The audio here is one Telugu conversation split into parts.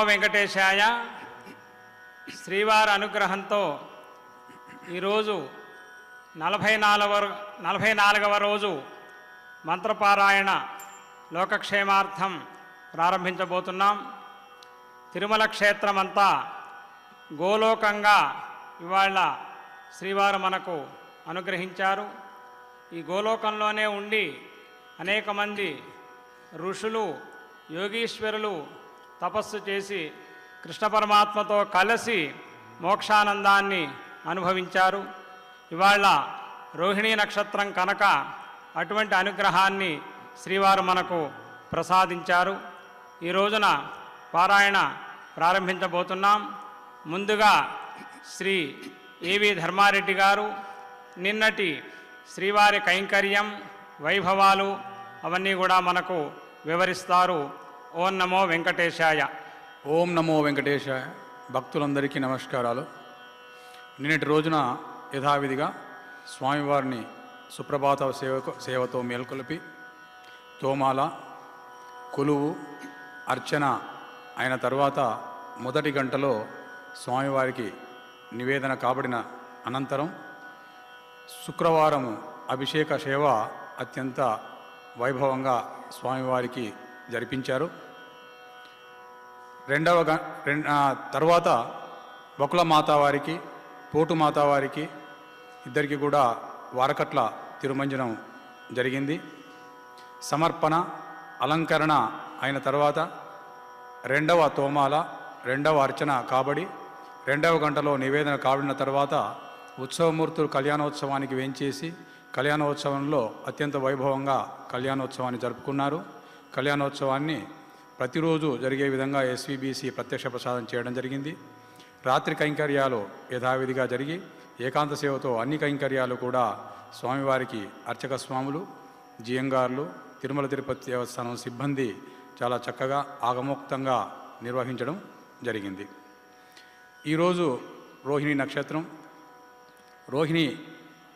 వెంకటేశాయ. శ్రీవారి అనుగ్రహంతో ఈరోజు 44వ రోజు మంత్రపారాయణ లోకక్షేమార్థం ప్రారంభించబోతున్నాం. తిరుమల క్షేత్రమంతా గోలోకంగా ఇవాళ శ్రీవారు మనకు అనుగ్రహించారు. ఈ గోలోకంలోనే ఉండి అనేక మంది ఋషులు, యోగీశ్వరులు తపస్సు చేసి కృష్ణ పరమాత్మతో కలిసి మోక్షానందాన్ని అనుభవించారు. ఇవాళ రోహిణీ నక్షత్రం కనుక అటువంటి అనుగ్రహాన్ని శ్రీవారు మనకు ప్రసాదించారు. ఈ రోజున పారాయణ ప్రారంభించబోతున్నాం. ముందుగా శ్రీ ఏవి ధర్మారెడ్డి గారు నిన్నటి శ్రీవారి కైంకర్యం, వైభవాలు అవన్నీ కూడా మనకు వివరిస్తారు. ఓం నమో వెంకటేశాయ. ఓం నమో వెంకటేశాయ. భక్తులందరికీ నమస్కారాలు. నిన్నటి రోజున యథావిధిగా స్వామివారిని సుప్రభాత సేవతో మేల్కొలిపి తోమాల, కొలువు, అర్చన అయిన తర్వాత మొదటి గంటలో స్వామివారికి నివేదన కాబడిన అనంతరం శుక్రవారం అభిషేక సేవ అత్యంత వైభవంగా స్వామివారికి జరిపించారు. తర్వాత బకుల మాతావారికి, పోటు మాతావారికి ఇద్దరికి కూడా వారకట్ల తిరుమంజనం జరిగింది. సమర్పణ, అలంకరణ అయిన తర్వాత రెండవ తోమాల, రెండవ అర్చన కాబడి రెండవ గంటలో నివేదన కాబడిన తర్వాత ఉత్సవమూర్తులు కళ్యాణోత్సవానికి వేంచేసి కళ్యాణోత్సవంలో అత్యంత వైభవంగా కళ్యాణోత్సవాన్ని జరుపుకున్నారు. కళ్యాణోత్సవాన్ని ప్రతిరోజు జరిగే విధంగా ఎస్వీబీసీ ప్రత్యక్ష ప్రసాదం చేయడం జరిగింది. రాత్రి కైంకర్యాలు యథావిధిగా జరిగి ఏకాంత సేవతో అన్ని కైంకర్యాలు కూడా స్వామివారికి అర్చక స్వాములు, జియంగార్లు, తిరుమల తిరుపతి దేవస్థానం సిబ్బంది చాలా చక్కగా ఆగమోక్తంగా నిర్వహించడం జరిగింది. ఈరోజు రోహిణీ నక్షత్రం. రోహిణీ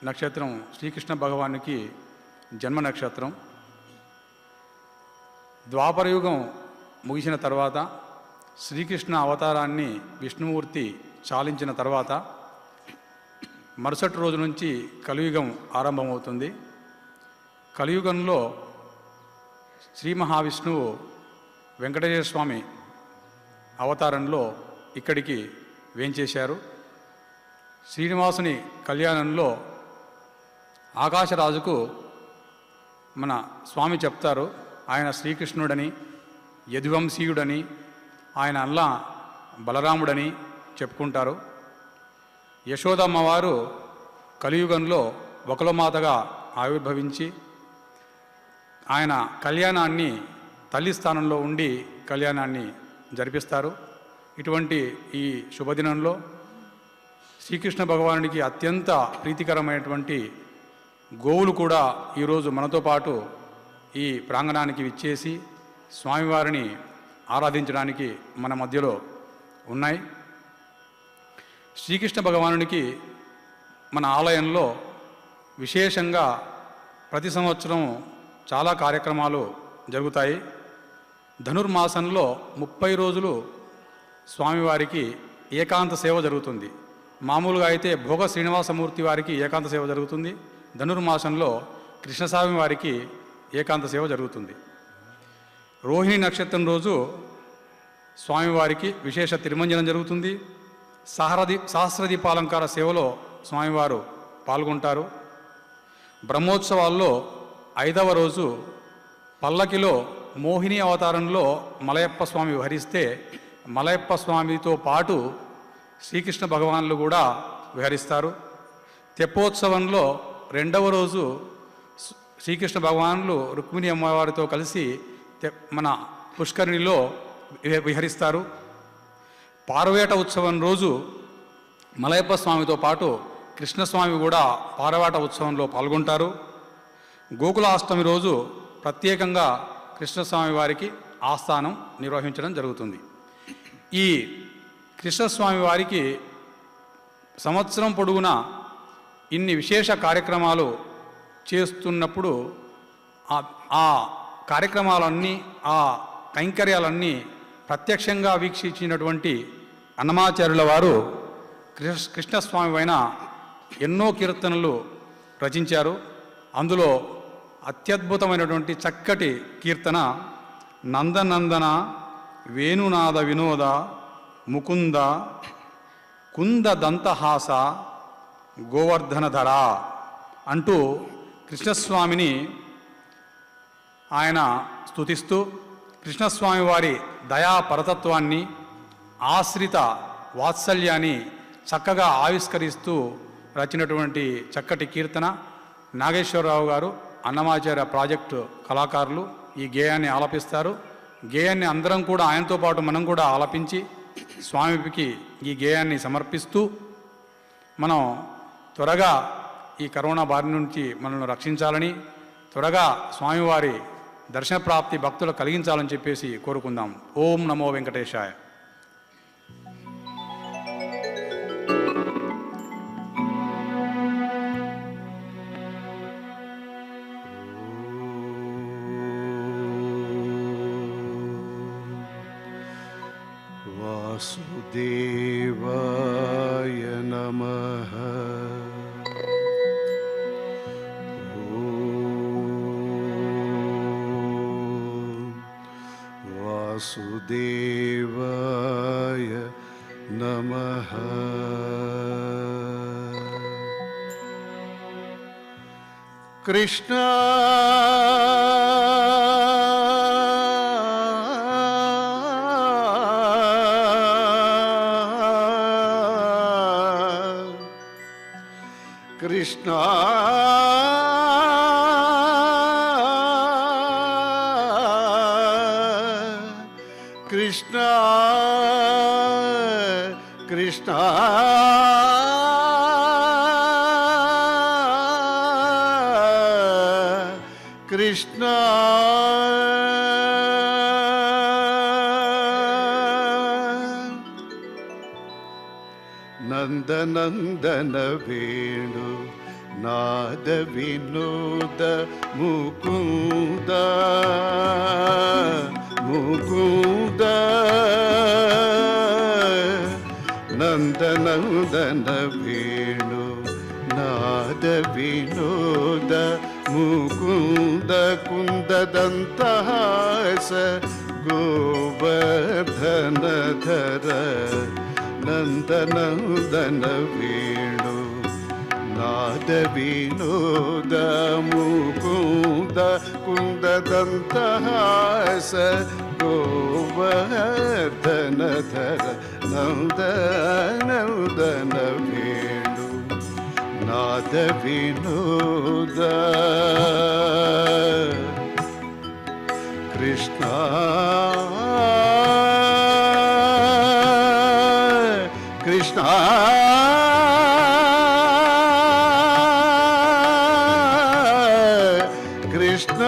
నక్షత్రం శ్రీకృష్ణ భగవానునికి జన్మ నక్షత్రం. ద్వాపరయుగం ముగిసిన తర్వాత శ్రీకృష్ణ అవతారాన్ని విష్ణుమూర్తి చాలించిన తర్వాత మరుసటి రోజు నుంచి కలియుగం ఆరంభమవుతుంది. కలియుగంలో శ్రీ మహావిష్ణువు వెంకటేశ్వర స్వామి అవతారంలో ఇక్కడికి వేంచేశారు. శ్రీనివాసుని కళ్యాణంలో ఆకాశరాజుకు మన స్వామి చెప్తారు, ఆయన శ్రీకృష్ణుడని, యదువంశీయుడని, ఆయన అల్లా బలరాముడని చెప్పుకుంటారు. యశోదమ్మవారు కలియుగంలో బకులమాతగా ఆవిర్భవించి ఆయన కళ్యాణాన్ని తల్లి స్థానంలో ఉండి కళ్యాణాన్ని జరిపిస్తారు. ఇటువంటి ఈ శుభదినంలో శ్రీకృష్ణ భగవానుడికి అత్యంత ప్రీతికరమైనటువంటి గోవులు కూడా ఈరోజు మనతో పాటు ఈ ప్రాంగణానికి విచ్చేసి స్వామివారిని ఆరాధించడానికి మన మధ్యలో ఉన్నాయి. శ్రీకృష్ణ భగవానునికి మన ఆలయంలో విశేషంగా ప్రతి సంవత్సరం చాలా కార్యక్రమాలు జరుగుతాయి. ధనుర్మాసంలో 30 రోజులు స్వామివారికి ఏకాంత సేవ జరుగుతుంది. మామూలుగా అయితే భోగ శ్రీనివాసమూర్తి వారికి ఏకాంత సేవ జరుగుతుంది. ధనుర్మాసంలో కృష్ణస్వామి వారికి ఏకాంత సేవ జరుగుతుంది. రోహిణి నక్షత్రం రోజు స్వామివారికి విశేష తిరుమంజనం జరుగుతుంది. సహస్రదీపాలంకార సేవలో స్వామివారు పాల్గొంటారు. బ్రహ్మోత్సవాల్లో 5వ రోజు పల్లకిలో మోహిని అవతారంలో మలయప్ప స్వామి విహరిస్తే మలయప్ప స్వామితో పాటు శ్రీకృష్ణ భగవానులు కూడా విహరిస్తారు. తెప్పోత్సవంలో 2వ రోజు శ్రీకృష్ణ భగవానులు రుక్మిణి అమ్మవారితో కలిసి మన పుష్కరిణిలో విహరిస్తారు. పారవేట ఉత్సవం రోజు మలయప్ప స్వామితో పాటు కృష్ణస్వామి కూడా పారవేట ఉత్సవంలో పాల్గొంటారు. గోకులాష్టమి రోజు ప్రత్యేకంగా కృష్ణస్వామి వారికి ఆస్థానం నిర్వహించడం జరుగుతుంది. ఈ కృష్ణస్వామి వారికి సంవత్సరం పొడుగునా ఇన్ని విశేష కార్యక్రమాలు చేస్తున్నప్పుడు ఆ కార్యక్రమాలన్నీ, ఆ కైంకర్యాలన్నీ ప్రత్యక్షంగా వీక్షించినటువంటి అన్నమాచార్యుల వారు కృష్ణస్వామి పైన ఎన్నో కీర్తనలు రచించారు. అందులో అత్యద్భుతమైనటువంటి చక్కటి కీర్తన నందనందన వేణునాద వినోద ముకుంద కుంద దంతహాస గోవర్ధనధర అంటూ కృష్ణస్వామిని ఆయన స్తుతిస్తూ కృష్ణస్వామి వారి దయా పరతత్వాన్ని ఆశ్రిత వాత్సల్యాన్ని చక్కగా ఆవిష్కరిస్తూ రచినటువంటి చక్కటి కీర్తన. నాగేశ్వరరావు గారు అన్నమాచార్య ప్రాజెక్టు కళాకారులు ఈ గేయాన్ని ఆలపిస్తారు. గేయాన్ని అందరం కూడా ఆయనతో పాటు మనం కూడా ఆలపించి స్వామికి ఈ గేయాన్ని సమర్పిస్తూ మనం త్వరగా ఈ కరోనా బారి నుంచి మనల్ని రక్షించాలని, త్వరగా స్వామివారి దర్శన ప్రాప్తి భక్తులు కలిగించాలని చెప్పేసి కోరుకుందాం. ఓం నమో వెంకటేశాయ. वासुदेवाय नमः। वासुदेवाय नमः। कृष्ण कृष्ण कृष्ण कृष्ण कृष्ण नंदनंदन वेणु नाद विनोद मुकुंद मुकुंद नंदनंदन वेणु नाद विनोद मुकुंद कुंददंतहास गोवर्धनधर नंदनंदन वेणु नाद विनोद मुकुंद कुंददंतहास गोवर्धनधर नंदनंदन वेणु नाद विनोद कृष्ण कृष्ण कृष्ण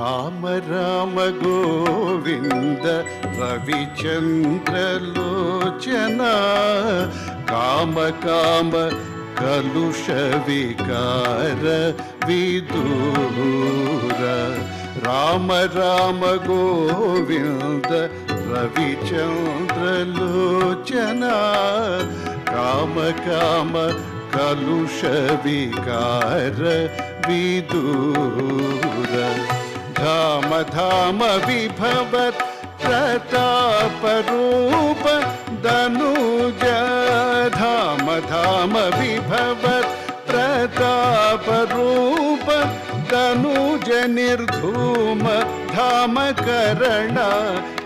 राम राम गोविंद रविचंद्रलोचना काम काम कलुष विकार विदूर राम राम गोविंद रविचंद्रलोचना काम काम कलुष विकार विदूर धाम धाम विभवत प्रताप रूप दनुज धाम धाम विभवत प्रताप रूप दनुज निर्धूम धाम करण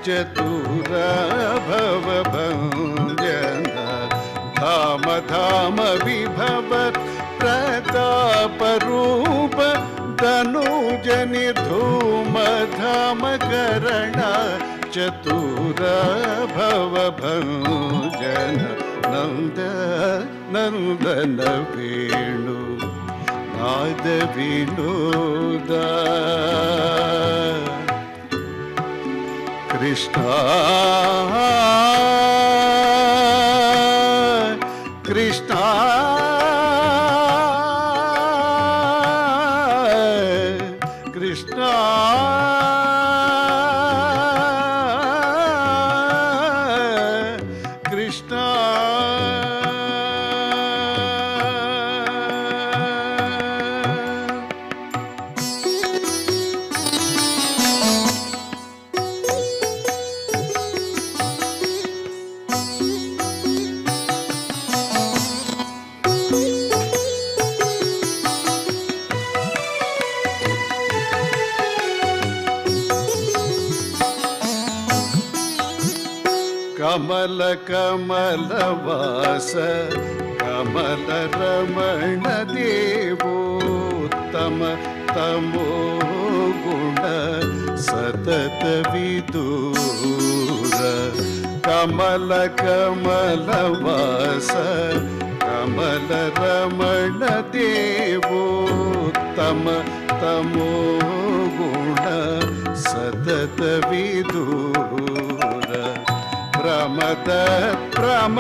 चतुर भव भंजन धाम धाम विभवत प्रताप रूप तनुज निर्धूम धाम करण चतुर भव भंजन ನಂದ ನಂದನ ವೇಣು ನಾದ ವಿನೋದ ಕೃಷ್ಣ ಕೃಷ್ಣ ಕೃಷ್ಣ ಕೃಷ್ಣ ಕಮಲ ಕಮಲವಾಸ ಕಮಲ ರಮಣ ದೇವೋತ್ತಮ ತಮೋ ಗುಣ ಸತತ ವಿದೂರ ಕಮಲ ಕಮಲವಾಸ ಕಮಲ ರಮಣ ದೇವೋತ್ತಮ ತಮೋ ಗುಣ ಸತತ ವಿದೂರ ಪ್ರಮದ ಪ್ರಮದಾನುಭವ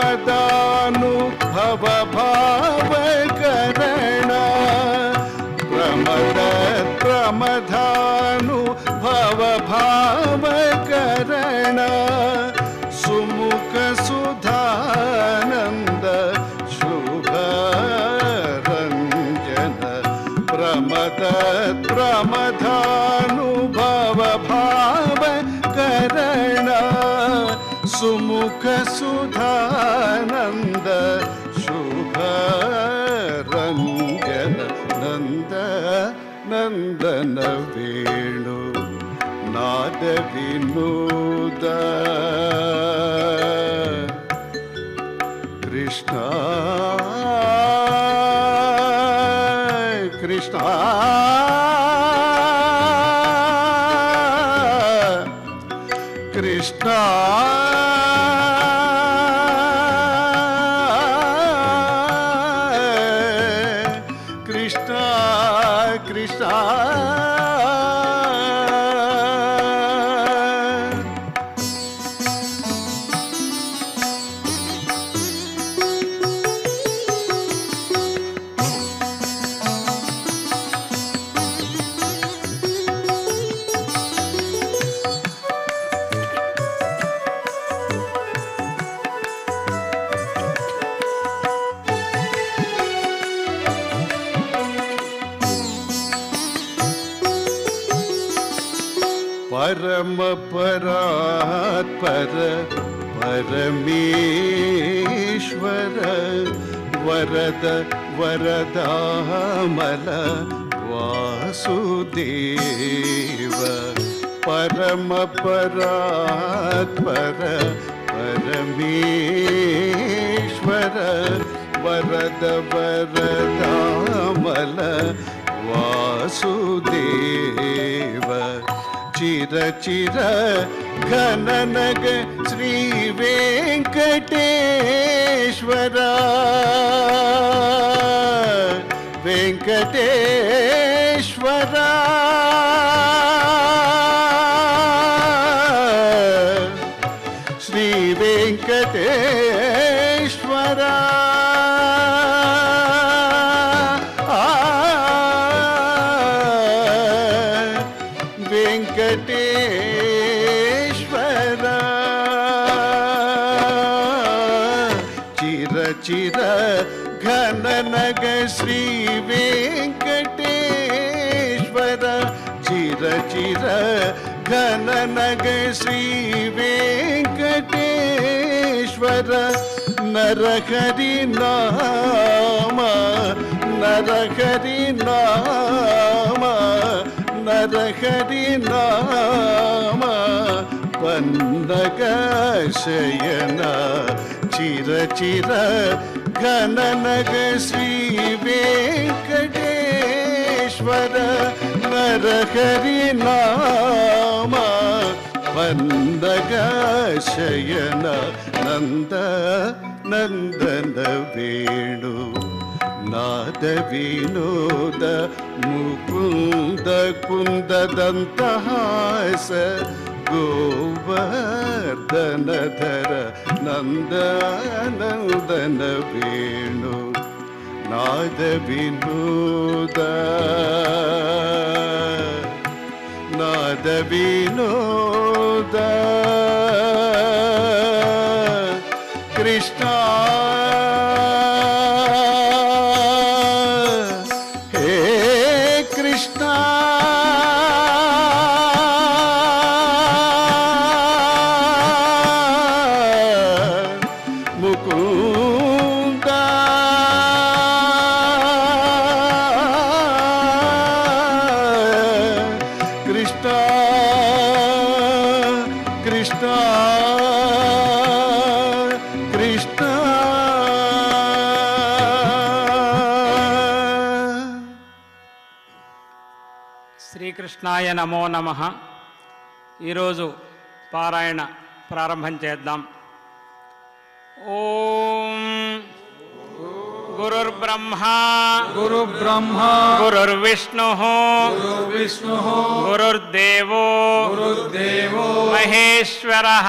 ಭಾವಕರಣ ಪ್ರಮದ ಪ್ರಮದಾನುಭವ ಭಾವಕರಣ ಸುಮುಖ ಸುಧಾನಂದ ಶುಭ ರಂಜನ ಪ್ರಮದ ಪ್ರಮದಾನುಭವ ಭಾವಕರಣ ಸುಮುಖ ಸುಧಾನಂದ ಶುಭ ರಂಜನ ನಂದ ನಂದನ ವೇಣು ನಾದ ವಿನೋದ ಕೃಷ್ಣ ಕೃಷ್ಣ ಕೃಷ್ಣ ಕೃಷ್ಣ परम परात्पर परमेश्वर वरद वरदामल वासुदेव परम परात्पर परमेश्वर वरद वरदामल वासुदेव चिर चिर घननग श्री वेंकटेश्वर वेंकटेश्वर श्री वेंकटेश्वर वेंकटेश्वर चिर चिर घननग श्री वेंकटेश्वर चिर चिर घननग श्री वेंकटेश्वर नरहरि नाम नरहरि नाम नरहरि नाम पन्नग शयन चिर चिर घननग श्री वेंकटेश्वर नरहरि नाम पन्नग शयन नंद ನಂದನ ವೇಣು ನಾದ ವಿನೋದ ಮುಕುಂದ ಕುಂದದಂತಹಾಸ ಗೋವರ್ಧನಧರ ನಂದನ ವೇಣು ನಾದ ವಿನೋದ ನಾದ ವಿನೋದ ಕೃಷ್ಣ ಹೇ ಕೃಷ್ಣ ಮುಕುಂದ ಕೃಷ್ಣ ಕೃಷ್ಣ ಕೃಷ್ಣ శ్రీకృష్ణాయ నమో నమః. ఈరోజు పారాయణ ప్రారంభం చేద్దాం. ఓం గురుర్బ్రహ్మా గురుబ్రహ్మా గురుర్విష్ణుః గురుర్విష్ణుః గురుర్దేవో గురుర్దేవో మహేశ్వరః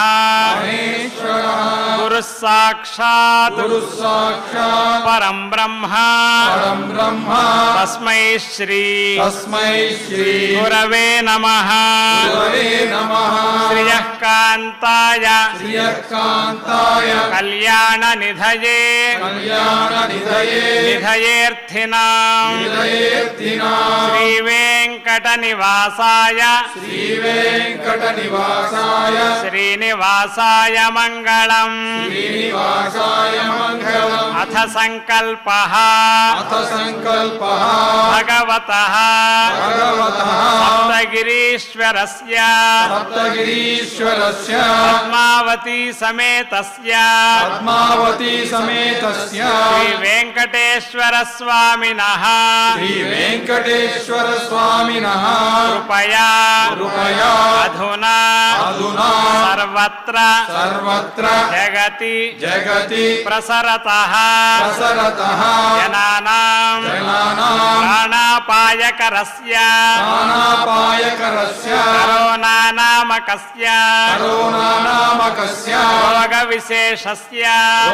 మహేశ్వరః గురుః సాక్షాత్ గురుః సాక్షాత్ పరం బ్రహ్మ పరం బ్రహ్మ తస్మై శ్రీ శ్రీ గురవే నమః. గురవే నమః. శ్రియః కాంతాయ శ్రియకాంతాయ కళ్యాణ నిధయే కళ్యాణ నిధయే నిధయేర్థినాం నిధయేర్థినాం శ్రీ వెంకట నివాసాయ శ్రీ వెంకట నివాసాయ శ్రీనివాసాయ మంగళం. శ్రీనివాసాయ మంగళం. అథ సంకల్పః అథ సంకల్పః భగవతః భగవతః సప్తగిరీశ్వరస్య సప్తగిరీశ్వరస్య పద్మావతీ సమేతస్య పద్మావతీ సమేతస్య శ్రీ వెంకటేశ్వర స్వామినః శ్రీ వెంకటేశ్వర స్వామినః కృపయా కృపయా అధునా అధునా సర్వత్ర సర్వత్ర జగతి జగతి ప్రసరతః ప్రసరతః జనానాం జనానాం ప్రాణాపాయకరస్య ప్రాణాపాయకరస్య కరోనా నామకస్య కరోనానామకస్య రోగ విశేషస్య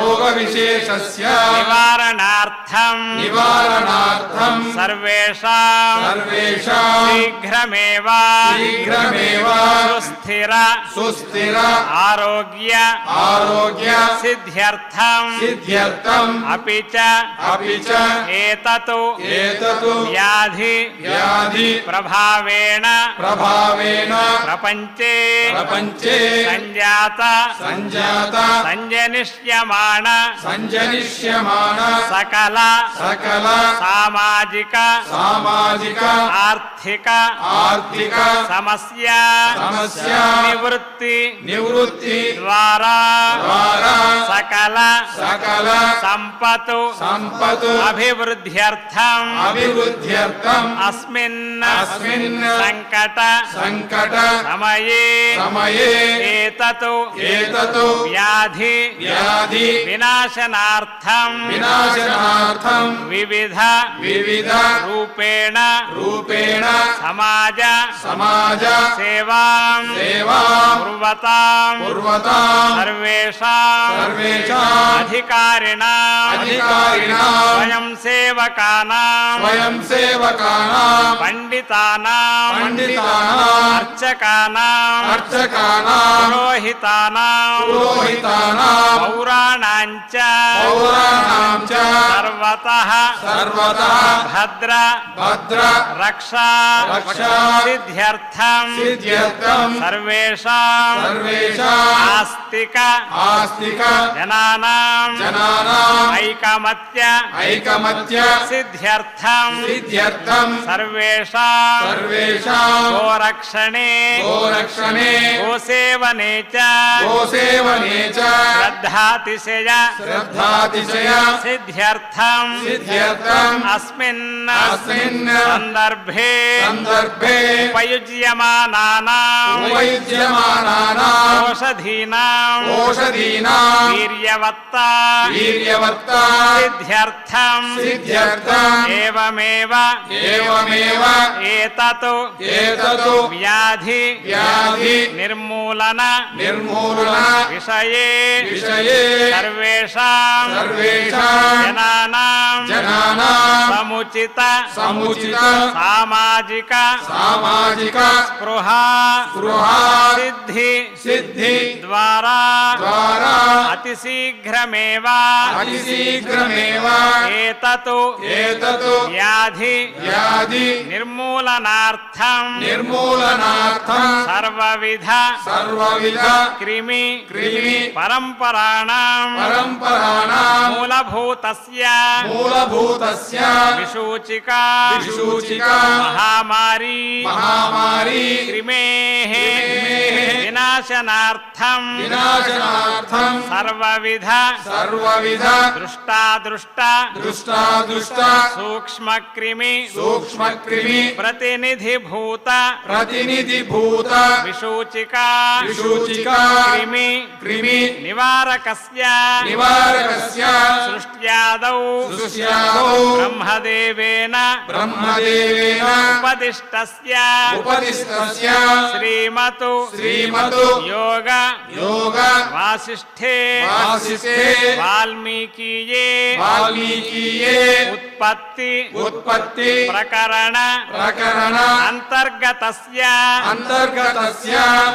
రోగవిశేషస్య నివారణార్థం నివారణార్థం సర్వేషాం సర్వేషాం శీఘ్రమేవ శీఘ్రమేవ సుస్థిర సుస్థిర ఆరోగ్య ఆరోగ్య సిద్ధ్యర్థం సిద్ధ్యర్థం అపి చ ఏతతు వ్యాధి ప్రభావేణ ప్రపంచే సంజాత సంజనిష్యమాణ సకల సామాజిక ఆర్థిక సమస్య నివృత్తి ద్వారా సకల సంపతు అభివృద్ధ్యర్థం అస్మిన్ సంకట సమయే ఏతతు వ్యాధి వినాశనార్థం వివిధ రూపేణ సమాజ సేవాం కుర్వతాం సర్వేషాం అధికారిణాం స్వయం సేవకానాం పండితానాం అర్చకానాం పురోహితానాం పౌరాణాంచ సర్వతః భద్ర రక్షా సిద్ధ్యర్థం సర్వేషాం ఆస్తిక జనానాం ఐకమత్య సిద్ధ్యర్థం सर्वेषां गोरक्षणे गोसेवने च श्रद्धातिशय सिद्ध्यर्थं अस्मिन् संदर्भे उपयुज्यमानानां औषधीनां वीर्यवत्ता सिद्ध्यर्थं एवमेव एतत् व्याधि निर्मूलन विषये सर्वेषां जनानां समुचित सामाजिक स्पृहा सिद्धि द्वारा अतिशीघ्रमेव एतत् व्याधि निर्मूलनार्थं सर्वविध कृमि परंपराणां मूलभूतस्य विसूचिका महामारी कृमेः विनाशनार्थं सर्वविध दृष्टादृष्ट सूक्ष्मकृमि प्रतिनिधिभूत विसूचिका कृमि निवारकस्य सृष्ट्यादौ ब्रह्मदेवेन उपदिष्टस्य श्रीमतु योग वासिष्ठे वाल्मीकीये उत्पत्ति प्रकरण अंतर्गतस्य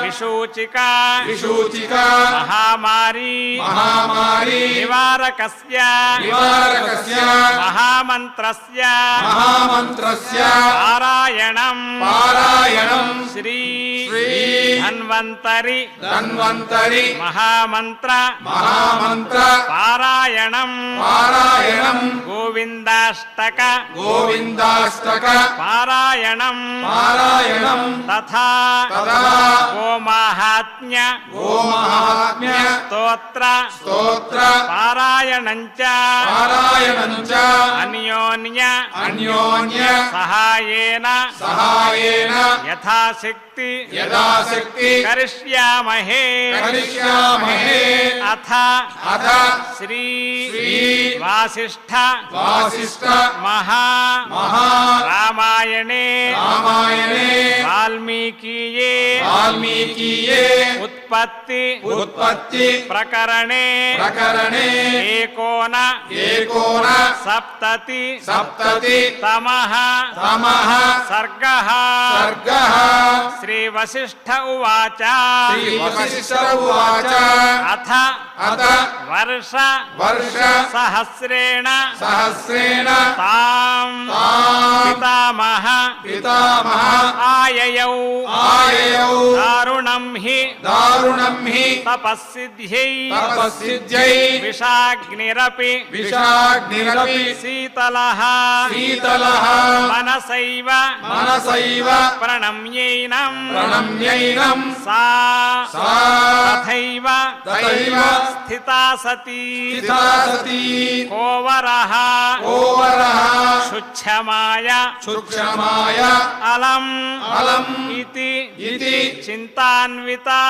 विसूचिका महामारी निवारकस्य महामन्त्रस्य पारायणं श्री धन्वन्तरि महामन्त्र पारायणं गोविन्दाष्टक पारायणं तथा गोमाहात्म्य स्तोत्र पारायणं च अन्योन्य सहायेन यथाशक्ति करिष्यामहे अथ श्री वासिष्ठ महा रामायणे वाल्मीकीये उत्पत्ति प्रकरणे एकोन सप्तति तमः सर्गः श्री वसिष्ठ उवाच अथ वर्ष सहस्रेण तां पितामह आययौ दारुणं हि तपस्सिद्ध्यै विषाग्निरपि शीतलः मनसैव प्रणम्यैनं सा तथैव स्थिता सती कोवरः शुच्छमाय अलम् इति चिन्तान्विता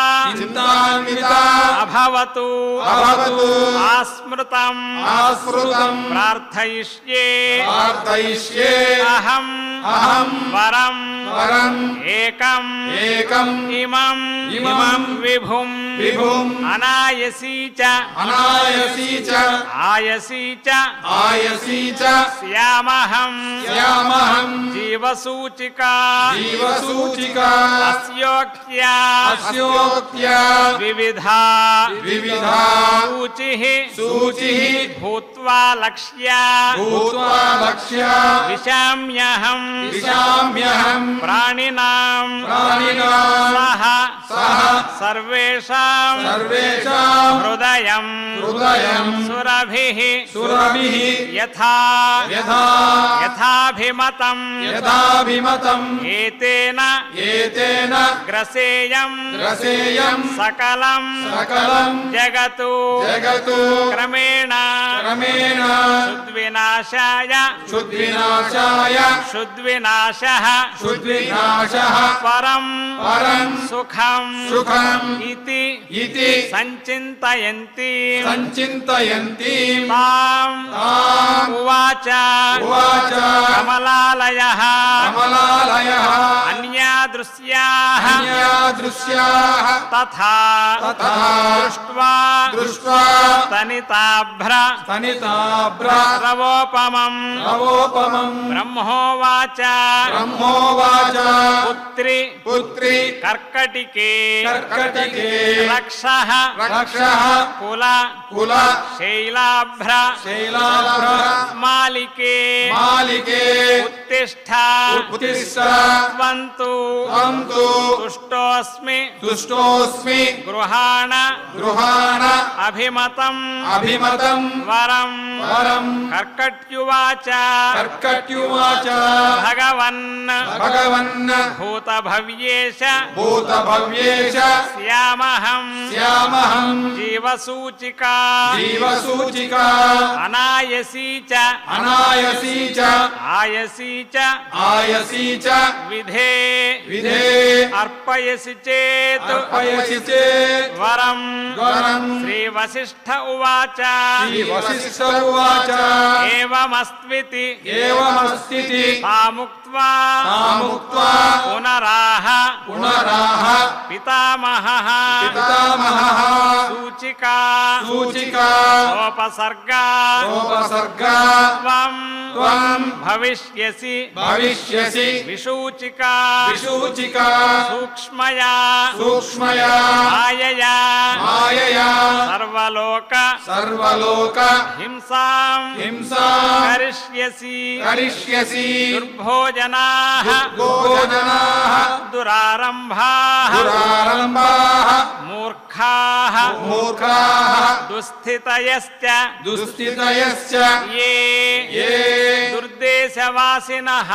अभवतु आस्मृतम् प्रार्थयिष्ये अहं वरम् एकम् इमं विभुम् अनायसी च श्यामहं जीवसूचिका अस्योक्त्या विविधा सूचिः भूत्वा लक्ष्या विशाम्यहं प्राणिनां सह सर्वेषां हृदयं सुरभिः यथा యథాభిమతం యథాభిమతం ఏతేన ఏతేన గ్రసేయం గ్రసేయం సకలం సకలం జగతు జగతు క్రమేణ క్రమేణ శుద్వినాశాయ శుద్వినాశాయ శుద్వినాశః శుద్వినాశః పరం పరం సుఖం సుఖం ఇతి ఇతి సంచింతయంతి సంచింతయంతి తాం తాం ఉవాచ ఉవాచ కమలాలయః కమలాలయః అన్యాదృశ్యాః అన్యాదృశ్యాః తథా తథా దృష్ట్వా దృష్ట్వా తనితాభ్ర తనితాభ్ర రవోపమం రవోపమం బ్రహ్మోవాచ బ్రహ్మోవాచ పుత్రి పుత్రి కర్కటికే కర్కటికే రక్షః రక్షః కుల కుల శైలాభ్ర శైలాభ్ర మాలికే మాలికే ఉత్తిష్ఠ ఉత్తిష్ట త్వంతు త్వంతు తుష్టోస్మి తుష్టోస్మి గృహాణ గృహాణ అభిమతం అభిమతం వరం వరం కర్కట్యువాచ కర్కట్యువాచ భగవన్ భగవన్ భూతభవ్యేశ భూతభవ్యేశ శ్యామహం శ్యామహం జీవసూచికా జీవసూచికా అనాయసీ చ అనాయసీ చ ఆయసీ చ ఆయసీ చ విధే విధే అర్పయసి చేత్ అర్పయసి చేత్ వరం వరం శ్రీ వశిష్ఠ ఉవాచ శ్రీ వశిష్ఠ ఉవాచ ఏవమస్త్వితి ఏవమస్తితి తాముక్త్వా తాముక్త్వా పునరాహ పునరాహ పితామహః పితామహః సూచికా సూచికా సోపసర్గా సోపసర్గా త్వం త్వం భవిష్యసి భవిష్యసి విసూచికా విసూచికా సూక్ష్మయా సూక్ష్మయా మాయయా మాయయా సర్వలోక సర్వలోక హింసాం హింసా కరిష్యసి కరిష్యసి దుర్భోజనాః దుర్భోజనాః దురారంభాః దురారంభాః మూర్ఖాః మూర్ఖాః దుస్థితయశ్చ దుస్థితయశ్చ ఏ ఏ దుర్దేశవాసినః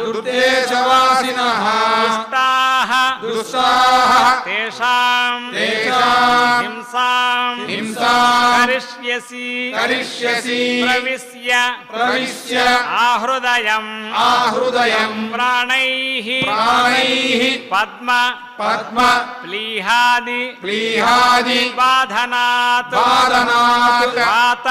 దుర్దేశవాసినః దుష్టాః దుష్టాః తేషాం తేషాం హింసాం హింసాం కరిష్యసి కరిష్యసి ప్రవిశ్య ప్రవిశ్య ఆహృదయం ఆహృదయం ప్రాణైః ప్రాణైః పద్మ పద్మ ప్లీహాది ప్లీహాది బాధనాత్ బాధనాత్ వాత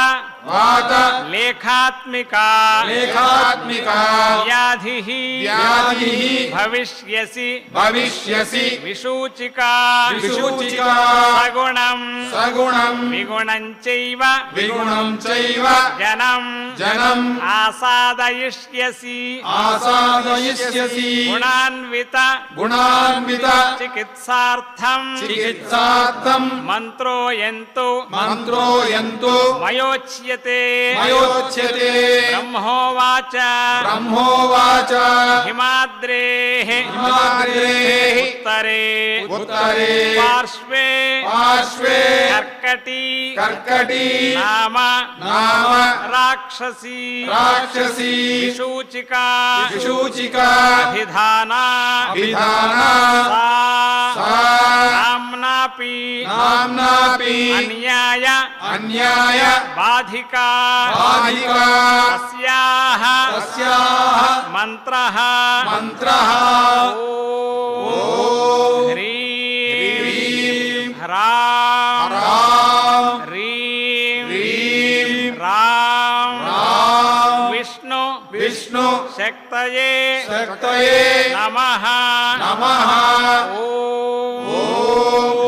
వాత లేఖాత్మికా లేఖాత్మికా వ్యాధిః వ్యాధిః భవిష్యసి భవిష్యసి విసూచికా విసూచికా సగుణం సగుణం విగుణం చైవ విగుణం చైవ జనం జనం ఆసాదయిష్యసి ఆసాదయిష్యసి గుణాన్విత గుణాన్విత చికిత్సార్థం చికిత్సార్థం మంత్రోయంతు మంత్రోయంతు మయోచ్యతే మయోచ్యతే బ్రహ్మోవాచ బ్రహ్మోవాచ హిమాద్రేః హిమాద్రేః ఉత్తరే ఉత్తరే పార్శ్వే పార్శ్వే కర్కటీ కర్కటీ నామ నామ రాక్షసీ రాక్షసీ విసూచికా విసూచికా అభిధానా విధానా సా సా నామ్నాపి నామ్నాపి అన్యాయ అన్యాయ బాధికా బాధికా తస్యాః తస్యాః మంత్రః మంత్రః ఓం హ్రీం హ్రాం రాం హ్రీం హ్రీం రాం రాం విష్ణు విష్ణు శక్తయే శక్తయే నమః నమః ఓం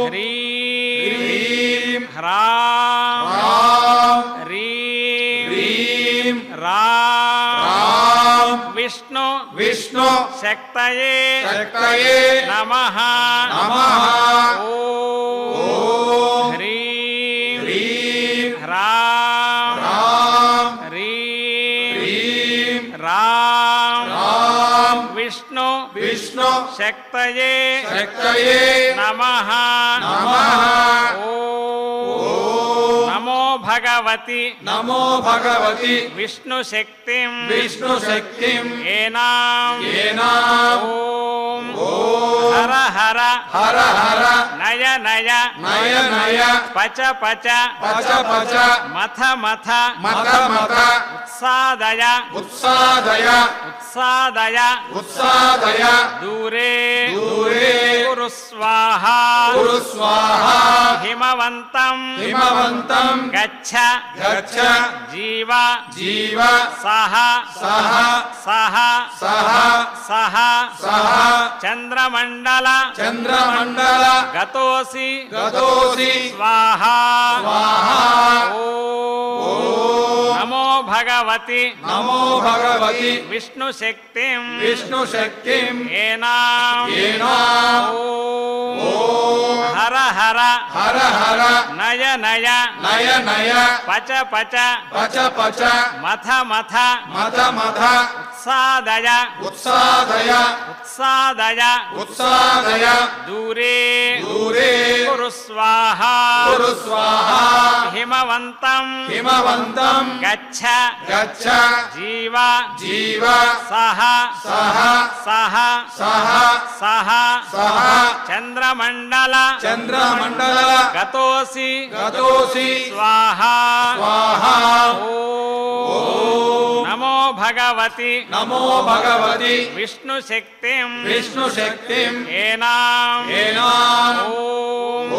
హ్రీం హ్రీం హ్రాం రాం హ్రీం హ్రీం రాం రాం విష్ణు విష్ణు శక్తయే శక్తయే నమః నమః ఓం హ్రీం హ్రీం హ్రాం రాం హ్రీం హ్రీం రాం రాం విష్ణు విష్ణు శక్తయే శక్తయే నమః నమః ఓం నమో భగవతే భగవతి నమో భగవతి విష్ణుశక్తిం విష్ణుశక్తిం ఏనాం ఏనాం ఓం ఓం హర హర హర హర నయ నయ నయ నయ పచ పచ పచ పచ మథ మథ మత మత ఉత్సాదయ ఉత్సాదయ ఉత్సాదయ ఉత్సాదయ దూరే దూరే కురు స్వాహ కురు స్వాహా హిమవంతం హిమవంతం గచ్చ గచ్చ జీవ జీవ సహ సహ సహ సహ సహ సహ చంద్రమండల చంద్రమండల గతోసి గతోసి స్వాహ స్వాహా ఓం నమో భగవతి నమో భగవతి విష్ణుశక్తిం విష్ణుశక్తిం ఏనాం ఏనాం ఓం హర హర హర హర నయ నయ నయ నయ పచ పచ పచ పచ మథ మథ మత మత ఉత్సాదయ ఉత్సాదయ ఉత్సాదయ ఉత్సాదయ దూరే దూరే కురు స్వాహ కురు స్వాహా హిమవంతం హిమవంతం గచ్చ గచ్చ జీవ జీవ సహ సహ సహ సహ సహ సహ చంద్రమండల చంద్రమండల గతోసి గతోసి స్వాహ స్వాహా ఓం నమో భగవతి నమో భగవతి విష్ణుశక్తిం విష్ణుశక్తిం ఏనాం ఏనాం ఓం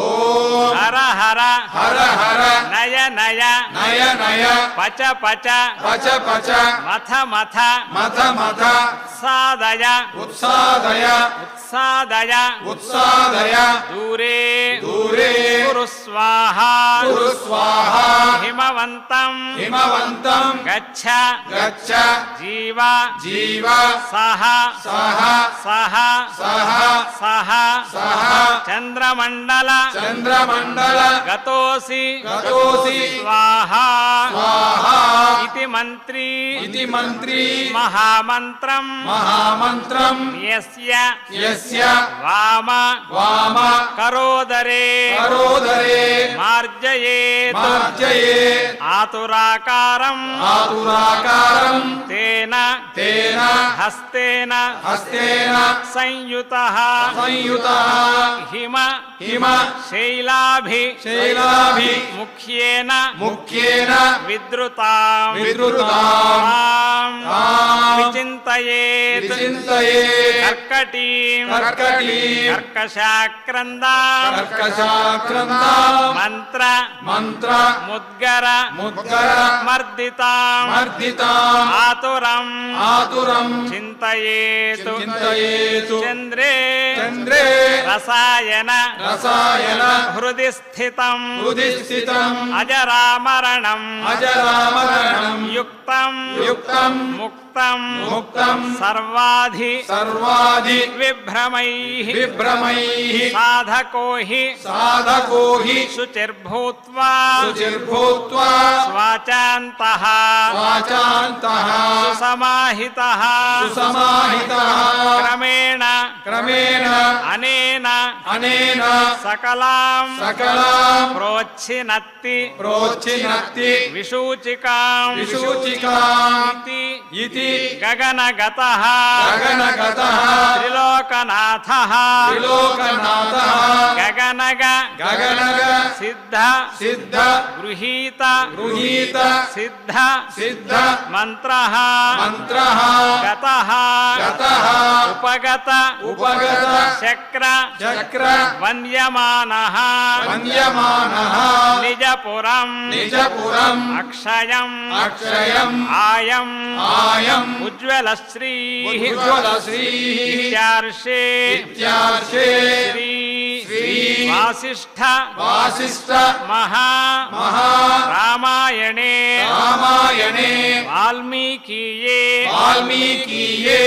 హర హర హర హర నయ నయ నయ నయ పచ పచ పచ పచ మథ మథ మత మత ఉత్సాదయ ఉత్సాదయ ఉత్సాదయ ఉత్సాదయ దూరే దూరే కురు స్వాహ కురు స్వాహా హిమవంతం హిమవంతం గచ్చ గచ్చ జీవ జీవ సహ సహ సహ సహ సహ సహ చంద్రమండల చంద్రమండల గతోసి గతోసి స్వాహ స్వాహా ఇతి మంత్రీ ఇది మంత్రి మహామంత్రం మహామంత్రం యస్య యస్య వామ వామ కరోదరే కరోదరే మార్జయేత్ మార్జయేత్ ఆతురాకారం ఆతురాకారం తేన తేన హస్తేన హస్తేన సంయుతః సంయుతః హిమ హిమ శైలాభి శైలాభి ముఖ్యేన ముఖ్యేన విద్రుతాం విద్రుతాం తాం తాం విచింతయేత్ విచింతయేత్ కర్కటీం కర్కటీం కర్కశాక్రందాం కర్కశాక్రంతాం మంత్ర మంత్ర ముద్గర ముద్గర మర్దితాం మర్దితాం ఆతురం ఆతురం చింతయేత్ చింతయేతు చంద్రే చంద్రే రసాయన రసాయన హృది స్థితం హృది స్థితం అజరామరణం అజరామరణం యుక్తం యుక్తం ముక్తం ముక్తం సర్వాధి సర్వాది విభ్రమైః విభ్రమైః సాధకో హి సాధకో హి శుచిర్భూత్వా శుచిర్భూత్వా స్వాచాంతః వాచాంతః సుసమాహితః సుసమాహితః క్రమేణ క్రమేణ అనేన అనేన సకలాం సకలాం ప్రోచ్ఛినత్తి ప్రోచ్చినత్తి విశూచికాం విశూచికాం ఇతి ఇతి గగనగతః గగనగతః త్రిలోకనాథః త్రిలోకనాథః గగనగ గగనగ సిద్ధ సిద్ధ గృహీత గృహీత సిద్ధ సిద్ధ మంత్రః మంత్రః గతః గతః ఉపగత ఉపగత చక్ర చక్ర వన్యమానః వన్యమానః నిజపురం నిజపురం అక్షయం అక్షయం ఆయం ఆయం ఉజ్వలశ్రీ ఉజ్వలశ్రీః ఇత్యార్షే ఇత్యార్షే శ్రీ శ్రీ వాసిష్ఠ వాసిష్ఠ మహా మహా రామాయణే రామాయణే వాల్మీకీయే వాల్మీకీయే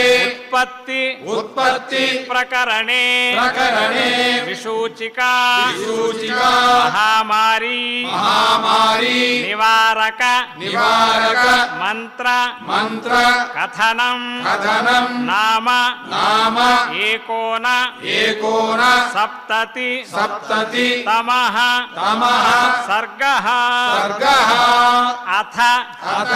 उत्पत्ति उत्पत्ति प्रकरणे प्रकरणे विसूचिका विसूचिका महामारी महामारी निवारक निवारक मंत्र मंत्र कथनम कथनम नाम नाम एकोन एकोन सप्तति सप्तति तमः तमः सर्गः सर्गः अथ अथ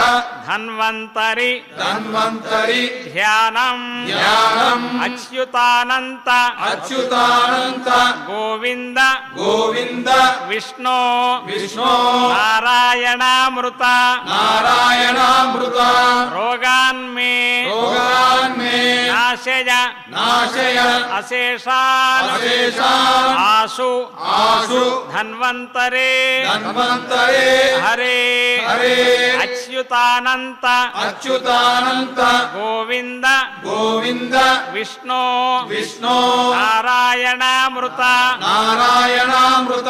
धन्वन्तरि धन्वन्तरि ध्यानम् ध्यानम् अच्युतानन्त अच्युतानन्त गोविन्द गोविन्द विष्णु विष्णु नारायणामृत नारायणामृत रोगान्मे रोगान् मे नाशय नाशय अशेषान् अशेषान् आशु आशु धन्वन्तरे धन्वन्तरे हरे हरे अच्युतानन्त अच्युतानन्त गोविन्द गोविन्द विष्णु विष्णु नारायणामृत नारायणामृत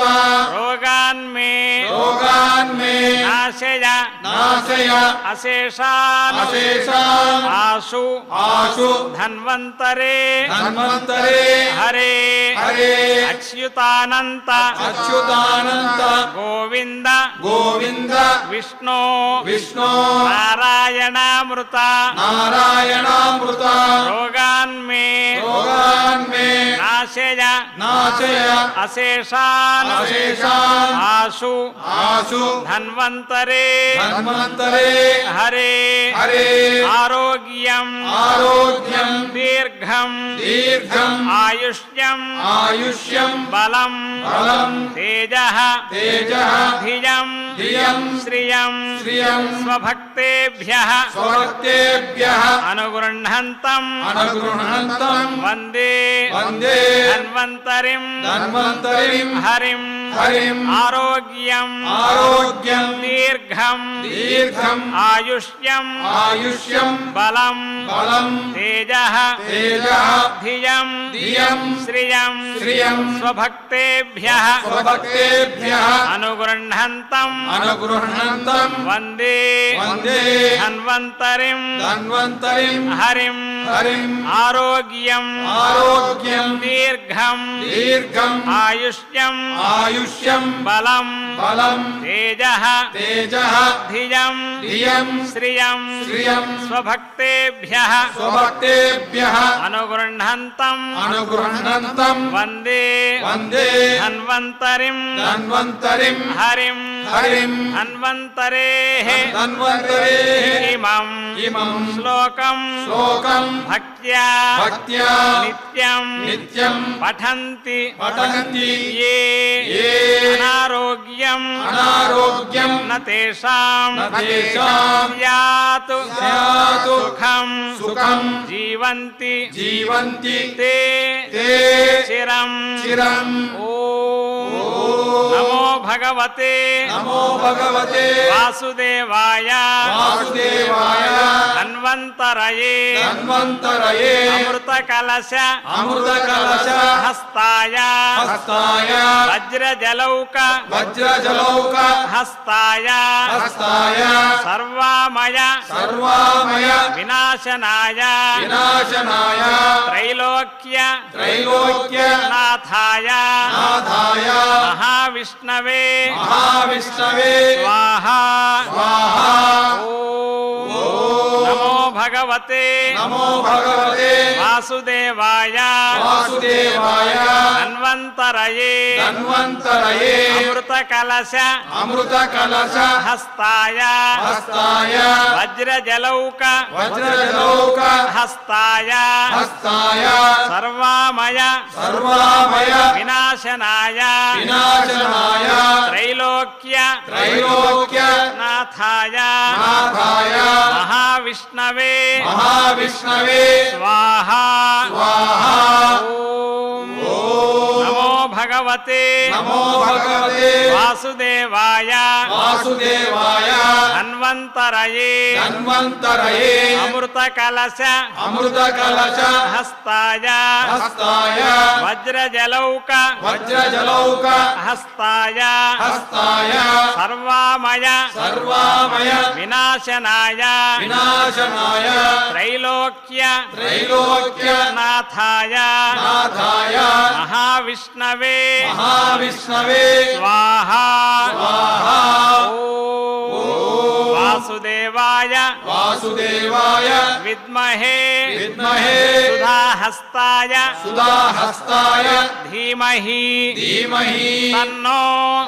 रोगान्मे रोगान् मे नाशय नाशय अशेषान् अशेषान् आशु आशु धन्वन्तरे धन्वन्तरे हरे हरे अच्युतानन्त अच्युतानन्त गोविन्द गोविन्द विष्णु विष्णु नारायणामृत नारायणामृत रोगान्मे रोगान् मे नाशय नाशय अशेषान् अशेषान् आशु आशु धन्वन्तरे धन्वन्तरे हरे हरे आरोग्यम् आरोग्यं दीर्घम् दीर्घम् आयुष्यम् आयुष्यं बलम् बलं तेजः तेजः धियम् धियं श्रियम् श्रियं स्वभक्तेभ्यः स्वभक्तेभ्यः अनुगृह्णन्तम् अनुगृह्णन्तं वन्दे वन्दे धन्वन्तरिम् धन्वन्तरिं हरिम् हरिम् आरोग्यम् आरोग्यं दीर्घम् दीर्घम् आयुष्यम् आयुष्यं बलम् बलं तेजः तेजः धियम् धियं श्रियम् श्रियं स्वभक्तेभ्यः स्वभक्तेभ्यः अनुगृह्णन्तम् अनुगृह्णन्तं वन्दे वन्दे धन्वन्तरिम् धन्वन्तरिं हरिम् हरिम् आरोग्यम् आरोग्यं दीर्घम् दीर्घम् आयुष्यम् आयुष्यं बलम् बलं तेजः तेजः धियम् धियं श्रियम् श्रियं स्वभक्तेभ्यः स्वभक्तेभ्यः अनुगृह्णन्तम् अनुगृह्णन्तं वन्दे वन्दे धन्वन्तरिम् धन्वन्तरिं हरिम् हरिम् धन्वन्तरेः धन्वन्तरेः इमम् इमं श्लोकम् श्लोकं भक्त्या भक्त्या नित्यम् नित्यं पठन्ति पठन्ति ये ये अनारोग्यम् अनारोग्यं न तेषाम् न तेषां स्यात् स्यात् सुखम् सुखं जीवन्ति जीवन्ति ते ते चिरम् चिरम् नमो भगवते नमो भगवते वासुदेवाय वासुदेवाय धन्वन्तरये धन्वन्तरये अमृतकलश अमृतकलश हस्ताय हस्ताय वज्रजलौक वज्रजलौक हस्ताय हस्ताय सर्वामय सर्वामय विनाशनाय विनाशनाय त्रैलोक्य त्रैलोक्य नाथाय नाथाय महाविष्णवे महाविष्णवे स्वाहा स्वाहा नमो भगवते नमो भगवते वासुदेवाय वासुदेवाय धन्वन्तरये धन्वन्तरये अमृतकलश अमृतकलश हस्ताय हस्ताय वज्रजलौक वज्रजलौक हस्ताय हस्ताय सर्वामय सर्वामय विनाशनाय विनाशनाय त्रैलोक्य त्रैलोक्य नाथाय नाथाय महाविष्णवे महाविष्णवे स्वाहा स्वाहा नमो भगवते नमो भगवते वासुदेवाय वासुदेवाय धन्वन्तरये धन्वन्तरये अमृतकलश अमृतकलश हस्ताय हस्ताय वज्रजलौक वज्रजलौक हस्ताय हस्ताय सर्वामय सर्वामय विनाशनाय विनाशनाय त्रैलोक्य त्रैलोक्य नाथाय नाथाय महाविष्णवे महाविष्णवे स्वाहा स्वाहा ओम वासुदेवाय वासुदेवाय विद्महे विद्महे सुधाहस्ताय सुधाहस्ताय धीमहि धीमहि तन्नो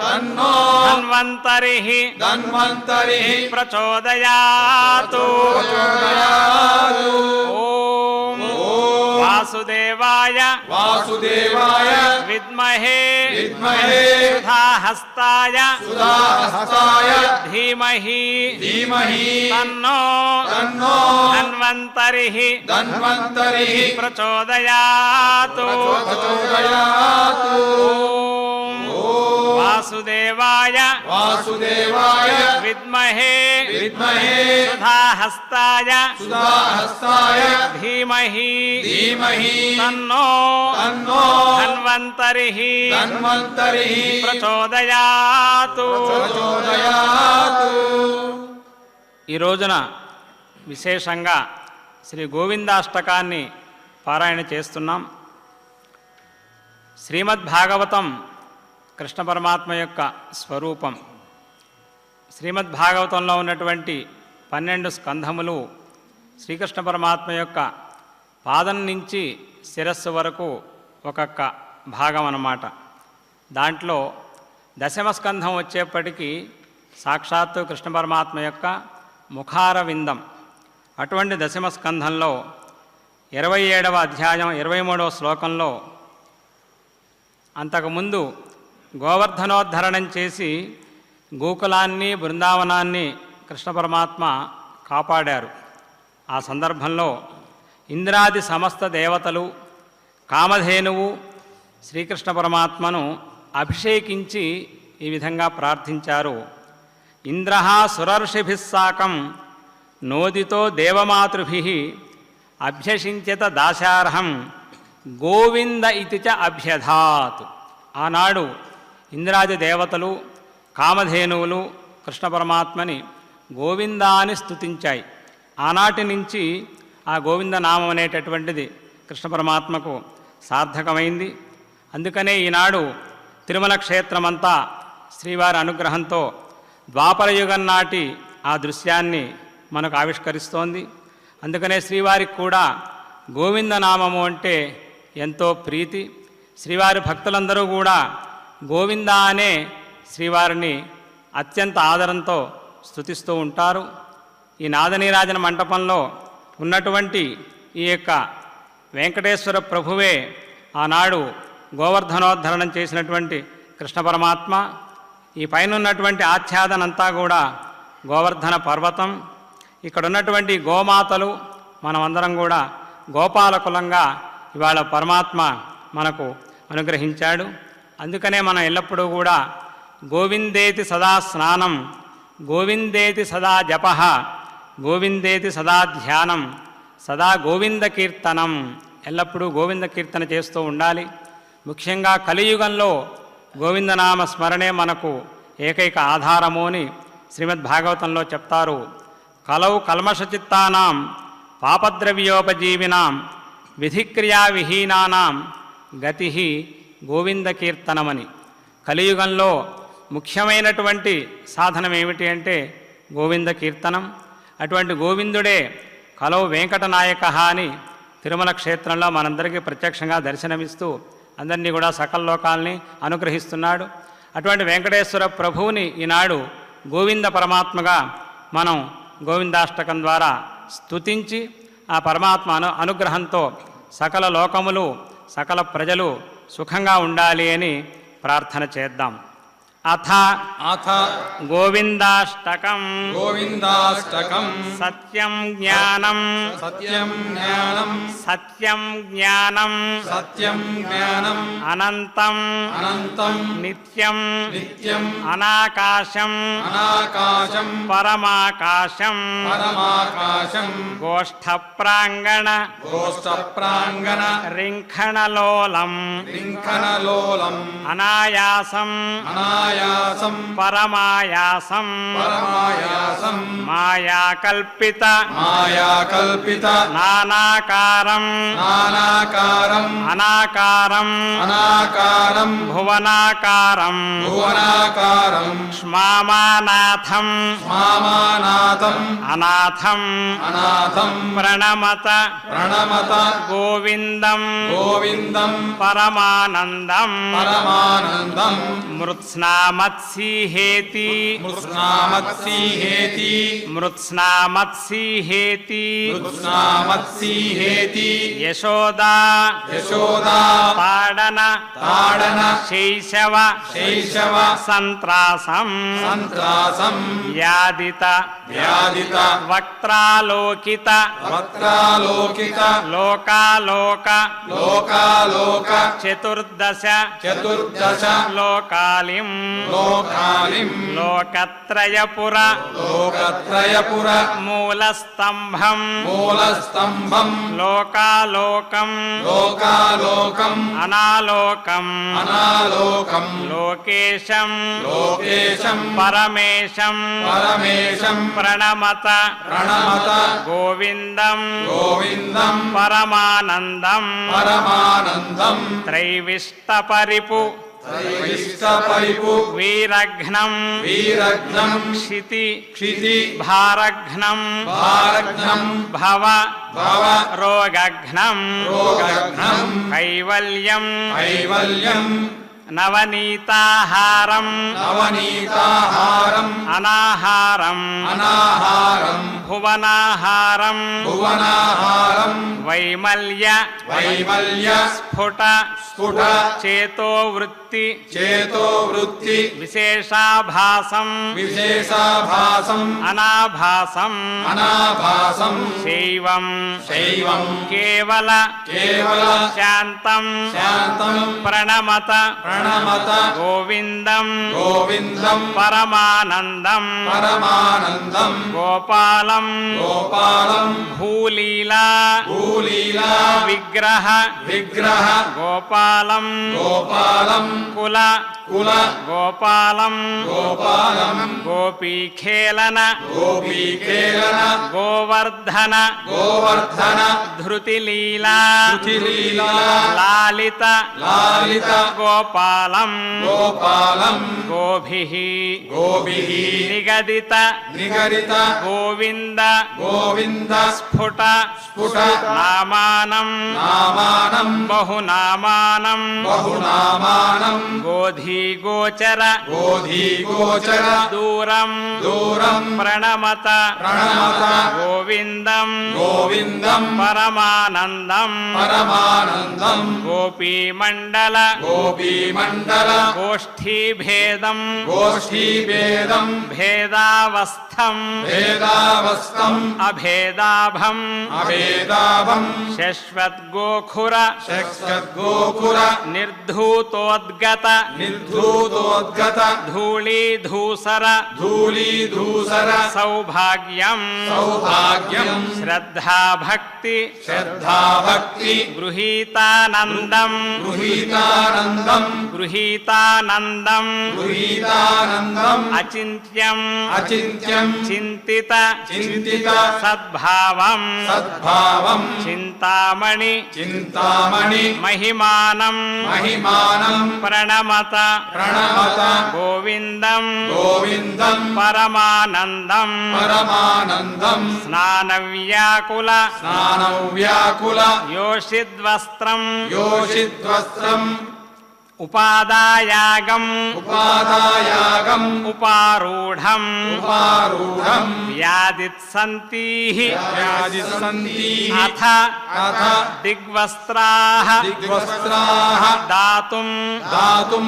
तन्नो धन्वन्तरिः धन्वन्तरिः प्रचोदयातु प्रचोदयातु ओम वासुदेवाय वासुदेवाय विद्महे विद्महे सुधाहस्ताय सुधाहस्ताय धीमहि धीमहि तन्नो तन्नो धन्वन्तरिः धन्वन्तरिः प्रचोदयातु प्रचोदयातु ओम वासुदेवाय वासुदेवाय विद्महे विद्महे सुधाहस्ताय सुधाहस्ताय धीमहि धीमहि तन्नो तन्नो धन्वन्तरिः धन्वन्तरिः ప్రచోదయాతు. ప్రచోదయాతు. ఈ రోజున విశేషంగా శ్రీ గోవిందాష్టకాన్ని పారాయణ చేస్తున్నాం. శ్రీమద్భాగవతం కృష్ణ పరమాత్మ యొక్క స్వరూపం. శ్రీమద్భాగవతంలో ఉన్నటువంటి 12 స్కంధములు శ్రీకృష్ణ పరమాత్మ యొక్క పాదం నుంచి శిరస్సు వరకు ఒక్కొక్క భాగం అన్నమాట. దాంట్లో దశమ స్కంధం వచ్చేప్పటికీ సాక్షాత్తు కృష్ణ పరమాత్మ యొక్క ముఖార విందం. అటువంటి దశమ స్కంధంలో 27వ అధ్యాయం 23వ శ్లోకంలో అంతకుముందు గోవర్ధనోద్ధరణం చేసి గోకులాన్ని బృందావనాన్ని కృష్ణ పరమాత్మ కాపాడారు. ఆ సందర్భంలో ఇంద్రాది సమస్త దేవతలు కామధేనువు శ్రీకృష్ణ పరమాత్మను అభిషేకించి ఈ విధంగా ప్రార్థించారు. ఇంద్ర సురర్షిభిస్సాకం నోదితో దేవమాతృభిః అభ్యసించత దాశార్హం గోవింద ఇతి చ అభ్యధాత్. ఆనాడు ఇంద్రాది దేవతలు కామధేనువులు కృష్ణ పరమాత్మని గోవిందాని స్తుతించాయి. ఆనాటి నుంచి ఆ గోవింద నామం అనేటటువంటిది కృష్ణ పరమాత్మకు సార్థకమైంది. అందుకనే ఈనాడు తిరుమల క్షేత్రమంతా శ్రీవారి అనుగ్రహంతో ద్వాపరయుగం నాటి ఆ దృశ్యాన్ని మనకు ఆవిష్కరిస్తోంది. అందుకనే శ్రీవారికి కూడా గోవిందనామము అంటే ఎంతో ప్రీతి. శ్రీవారి భక్తులందరూ కూడా గోవింద అనే శ్రీవారిని అత్యంత ఆదరంతో స్తుతిస్తూ ఉంటారు. ఈ నాదనీరాజన మంటపంలో ఉన్నటువంటి ఈ యొక్క వెంకటేశ్వర ప్రభువే ఆనాడు గోవర్ధనోద్ధరణం చేసినటువంటి కృష్ణ పరమాత్మ. ఈ పైన ఉన్నటువంటి ఆచ్ఛాదనంతా కూడా గోవర్ధన పర్వతం. ఇక్కడ ఉన్నటువంటి గోమాతలు మనమందరం కూడా గోపాలకులంగా ఇవాళ పరమాత్మ మనకు అనుగ్రహించాడు. అందుకనే మనం ఎల్లప్పుడూ కూడా గోవిందేతి సదా స్నానం, గోవిందేతి సదా జపః, గోవిందేతి సదా ధ్యానం, సదా గోవింద కీర్తనం, ఎల్లప్పుడూ గోవింద కీర్తన చేస్తూ ఉండాలి. ముఖ్యంగా కలియుగంలో గోవిందనామ స్మరణే మనకు ఏకైక ఆధారము అని శ్రీమద్భాగవతంలో చెప్తారు. కలౌ కల్మషచిత్తానాం పాపద్రవ్యోపజీవినాం విధిక్రియా విహీనానాం గతి గోవింద కీర్తనమని. కలియుగంలో ముఖ్యమైనటువంటి సాధనం ఏమిటి అంటే గోవింద కీర్తనం. అటువంటి గోవిందుడే కలౌ వెంకటనాయక అని తిరుమల క్షేత్రంలో మనందరికీ ప్రత్యక్షంగా దర్శనమిస్తూ అందరినీ కూడా సకల లోకాలని అనుగ్రహిస్తున్నాడు. అటువంటి వెంకటేశ్వర ప్రభువుని ఈనాడు గోవింద పరమాత్మగా మనం గోవిందాష్టకం ద్వారా స్తుతించి ఆ పరమాత్మ అనుగ్రహంతో సకల లోకములు సకల ప్రజలు సుఖంగా ఉండాలి అని ప్రార్థన చేద్దాం. అథ అథ గోవిందాష్టకం గోవిందాష్టకం సత్యం జ్ఞానం సత్యం జ్ఞానం సత్యం జ్ఞానం సత్యం జ్ఞానం అనంతం అనంతం నిత్యం నిత్యం అనాకాశం అనాకాశం పరమాకాశం పరమాకాశం గోష్ఠ ప్రాంగణ గోష్ఠ ప్రాంగణ రింఖణలోలం రింఖణలోలం అనాయాసం అనాయాసం పరమాయాసం పరమాయాసం పరమాయాసం మాయాకల్పిత మాయాకల్పిత నానాకారం నానాకారం అనాకారం అనాకారం భువనాకారం భువనాకారం స్మామానాథం మామానాథం అనాథం అనాథం ప్రణమత ప్రణమత గోవిందం గోవిందం పరమానందం పరమానందం మృత్స్నామత్సిహేతి మృత్స్నామత్సిహేతి మృత్స్నామత్సిహేతి మృత్స్నామత్సిహేతి యశోదా యశోదా తాడన తాడన శైశవ శైశవ సంత్రాసం సంత్రాసం వ్యాధిత వ్యాధిత వక్త్రాలోకిత వక్త్రాలోకిత లోకాలోక లోకాలోక చతుర్దశ చతుర్దశ లోకాలిం లోకాలిం లోకత్రయపుర లోకత్రయపుర మూలస్తంభం మూలస్తంభం లోకాలోకం లోకాలోకం అనాలోకం అనాలోకం లోకేశం లోకేశం పరమేశం పరమేశం ప్రణమత ప్రణమత గోవిందం గోవిందం పరమానందం పరమానందం త్రైవిష్టపరిపు విష్టపరిపు వీరఘ్నం వీరఘ్నం క్షితి క్షితి భారఘ్నం భారఘ్నం భవ భవ రోగఘ్నం రోగఘ్నం కైవల్యం కైవల్యం నవనీతాహారం నవనీతాహారం అనాహారం అనాహారం భువనాహారం భువనాహారం వైమల్య వైమల్య స్ఫుట స్ఫుట చేతోవృత్తి చేతోవృత్తి విశేషాభాసం విశేషాభాసం అనాభాసం అనాభాసం శైవం శైవం కేవల కేవల శాంతం శాంతం ప్రణమత ప్రణమత గోవిందం గోవిందం పరమానందం పరమానందం గోపాలం గోపాలం భూలీలా భూలీలా విగ్రహ విగ్రహ గోపాలం గోపాలం కుల కుల గోపాలం గోపాలం గోపీఖేళన గోపీకేళన గోవర్ధన గోవర్ధన ధృతిలీలా ధృతిలీలా లాలిత లాలిత గోపాలం గోపాలం గోభిః గోభిః నిగదిత నిగరిత గోవింద గోవింద స్ఫుట స్ఫుట నామానం నామానం బహునామానం బహునామానం గోధీగోచర గోధీగోచర దూరం దూరం ప్రణమత ప్రణమత గోవిందం గోవిందం పరమానందం పరమానందం గోపీమండల గోపీమండల గోష్ఠీభేదం గోష్ఠీభేదం భేదావస్థం భేదావస్థం అభేదాభం అభేదాభం శశ్వద్గోఖుర శక్ష్యద్గోకుర నిర్ధూతోద్గత నిర్ధూతోద్గత ధూళీధూసర ధూళీధూసర సౌభాగ్యం సౌభాగ్యం శ్రద్ధాభక్తి శ్రద్ధాభక్తి గృహీతానందం గృహీతానందం గృహీతానందం గృహీతానందం అచింత్యం అచింత్యం చింతిత చింతిత సద్భావం సద్భావం చింతామణి చింతామణి మహిమానం మహిమానం ప్రణమత ప్రణమత గోవిందం గోవిందం పరమానందం పరమానందం స్నానవ్యాకుల స్నానం వ్యాకుల యోషిద్వస్త్రం యోషిద్వస్త్రం ఉపాదాయాగం ఉపాదాయాగం ఉపారూఢం ఉపారూఢం వ్యాధిత్సంతీః వ్యాధిసంధీః అథ అథ దిగ్వస్త్రాః దిగ్వస్త్రాః దాతుం దాతుం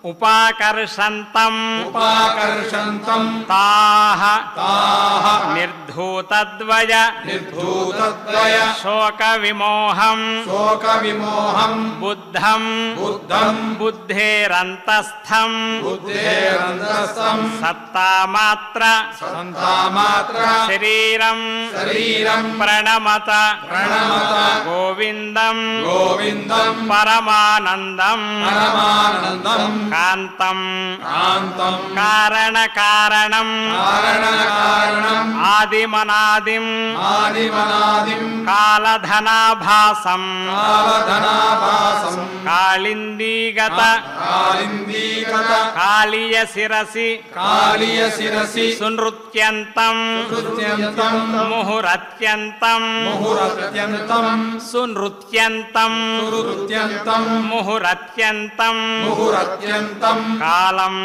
ఉపాకర్షంతం ఉపాకర్షంతం తాః తాః నిర్ధూతద్వయ నిర్ధూతద్వయ శోకవిమోహం శోకవిమోహం బుద్ధం బుద్ధం బుద్ధేరంతస్థం బుద్ధేరంతస్థం సత్తామాత్ర సంతామాత్ర శరీరం శరీరం ప్రణమత ప్రణమత గోవిందం గోవిందం పరమానందం పరమానందం కాంతం కాంతం కారణకారణం కారణకారణం ఆదిమనాదిం ఆదిమనాదిం కాలధనాభాసం కాలధనాభాసం కాళిందీగత కాళిందీగత కాళీయ శిరసి కాళీయ శిరసి సునృత్యంతం సునృత్యంతం ముహురత్యంతం ముహురత్యంతం సునృత్యంతం సునృత్యంతం ముహురత్యంతం ముహురత్యంతం కాలం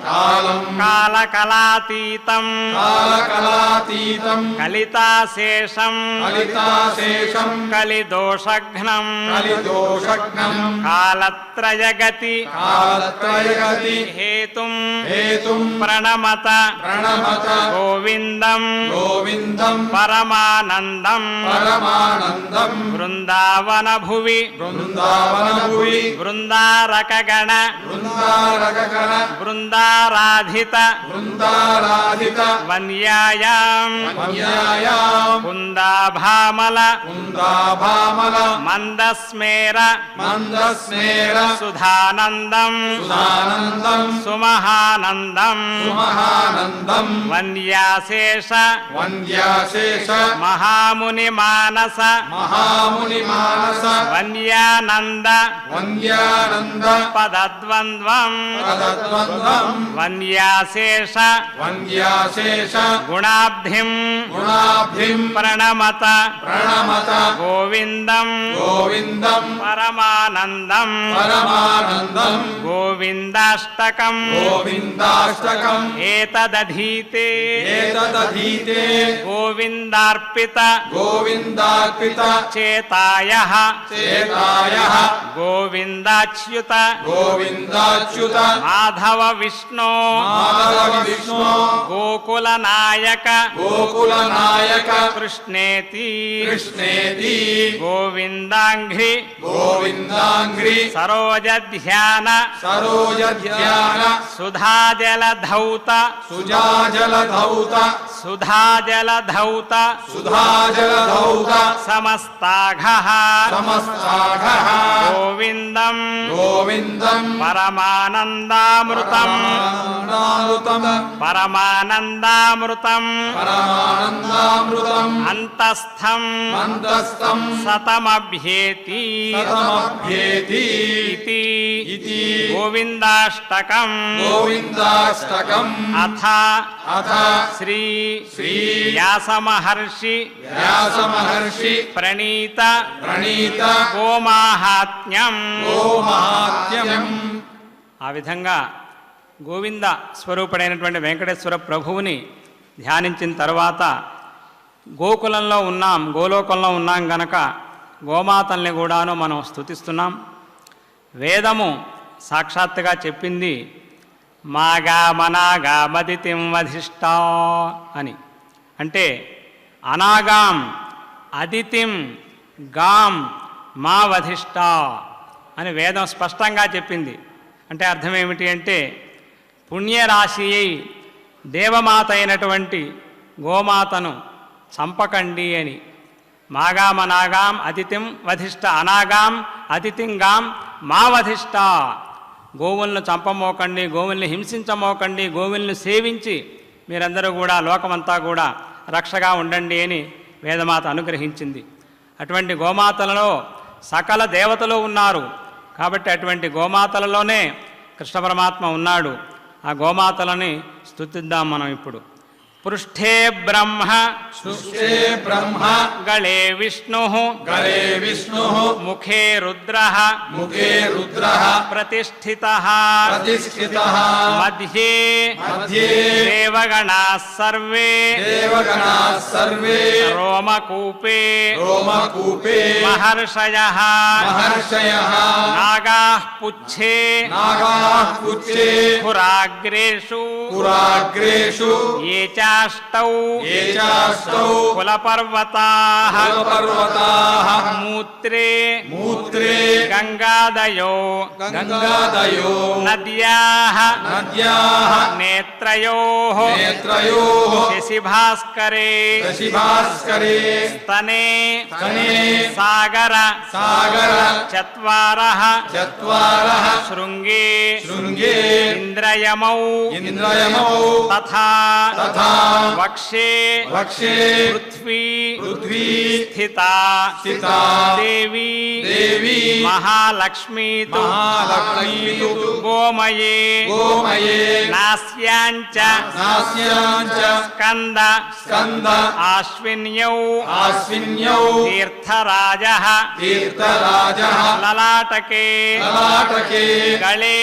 కాలం కాలకలాతీతం కాలకలాతీతం కలితాశేషం కలితాశేషం కలిదోషఘ్నం కలిదోషఘ్నం కాలత్రయగతి కాలత్రయగతి హేతుం హేతుం ప్రణమత ప్రణమత గోవిందం గోవిందం పరమానందం పరమానందం బృందావన భువి బృందావనభువి బృందారకగణ బృందారకగణ బృందారాధిత బృందారాధిత వన్యాయాం వన్యాయాం కుందాభామల కుందాభామల మందస్మేర మందస్మేర సుధానందం సుధానందం సుమహానందం సుమహానందం వన్యాశేష వంద్యాశేష మహాముని మానస మహాముని మానస వన్యానంద వంద్యానంద పదద్వంద్వం పదద్వంద్వం వన్యాశేష వంద్యాశేష గుణాబ్ధిం గుణాభిం ప్రణమత ప్రణమత గోవిందం గోవిందం పరమానందం పరమానందం గోవిందాష్టకం గోవిందాష్టకం ఏతదధీతే ఏతదధీతే గోవిందార్పిత గోవిందార్పిత చేతాయః చేతాయః గోవిందాచ్యుత గోవిందాచ్యుత మాధవ విష్ణు మాధవ విష్ణు గోకుల నాయక గోకుల నాయక కృష్ణేతి కృష్ణేతి గోవిందాంఘ్రి గోవిందాంగ్రి సరోజ ధ్యాన సరోజ ధ్యాన సుధాజలధౌత సుజాజలధౌత సుధాజలధౌత సుధాజలధౌత సమస్తాఘః సమస్తాఘః గోవిందం గోవిందం పరమానందామృతం పరమానందామృతం పరమానందామృతం పరమానందామృతం అంతస్థం మందస్థం సతమభ్యేతి సతమభ్యేతి ఇతి ఇతి గోవిందాష్టకం గోవిందాష్టకం అథ అథ శ్రీ శ్రీ వ్యాసమహర్షి వ్యాసమహర్షి ప్రణీత ప్రణీత గోమాహాత్మ్యం గోమహాత్మ్యం. ఆ విధంగా గోవింద స్వరూపుడైనటువంటి వెంకటేశ్వర ప్రభువుని ధ్యానించిన తర్వాత గోకులంలో ఉన్నాం, గోలోకంలో ఉన్నాం గనక గోమాతల్ని కూడాను మనం స్తుతిస్తున్నాం. వేదము సాక్షాత్తుగా చెప్పింది మాగా మనాగా మదితిం వధిష్టా అని. అంటే అనాగాం అదితిం గాం మా వధిష్టా అని వేదం స్పష్టంగా చెప్పింది. అంటే అర్థం ఏమిటి అంటే పుణ్యరాశి అయి దేవమాత అయినటువంటి గోమాతను చంపకండి అని. మాగామనాగాం అతిథిం వధిష్ట అనాగాం అతిథింగాం మా వధిష్ట. గోవులను చంపమోకండి, గోవుల్ని హింసించమోకండి, గోవుల్ని సేవించి మీరందరూ కూడా లోకమంతా కూడా రక్షగా ఉండండి అని వేదమాత అనుగ్రహించింది. అటువంటి గోమాతలలో సకల దేవతలు ఉన్నారు కాబట్టి అటువంటి గోమాతలలోనే కృష్ణ పరమాత్మ ఉన్నాడు. ఆ గోమాతలని స్తుతిద్దాం మనం ఇప్పుడు. పృష్ఠే బ్రహ్మ సృష్టే బ్రహ్మ గళే విష్ణు గళే విష్ణు ముఖే రుద్ర ముఖే రుద్ర ప్రతిష్ఠిత ప్రతిష్ఠిత మధ్యే మధ్యే దేవగణా సర్వే దేవగణా సర్వే రోమకూపే రోమకూపే మహర్షయః మహర్షయః నాగాః పుచ్చే నాగాః పుచ్చే పురాగ్రేషు పురాగ్రేషు ఏ చాష్టౌ ఏ చాష్టౌ కులపర్వతాః కులపర్వతాః మూత్రే మూత్రే గంగాదయో గంగాదయో నద్యాః నద్యాః నేత్రయోః నేత్రయోః శశిభాస్కరే శశిభాస్కరే స్తనే స్తనే సాగర సాగర చత్వారః చత్వారః శృంగే శృంగే ఇంద్రయమౌ ఇంద్రయమౌ తథా తథా వక్షే వక్షే పృథ్వీ పృథ్వీ స్థితా స్థితా దేవీ దేవీ మహాలక్ష్మీతు మహాలక్ష్మీతు గోమయే గోమయే నాస్యాంచ నాస్యాంచ స్కంద స్కంద ఆశ్విన్యౌ ఆశ్విన్యౌ తీర్థరాజః తీర్థరాజః లలాటకే లలాటకే గళే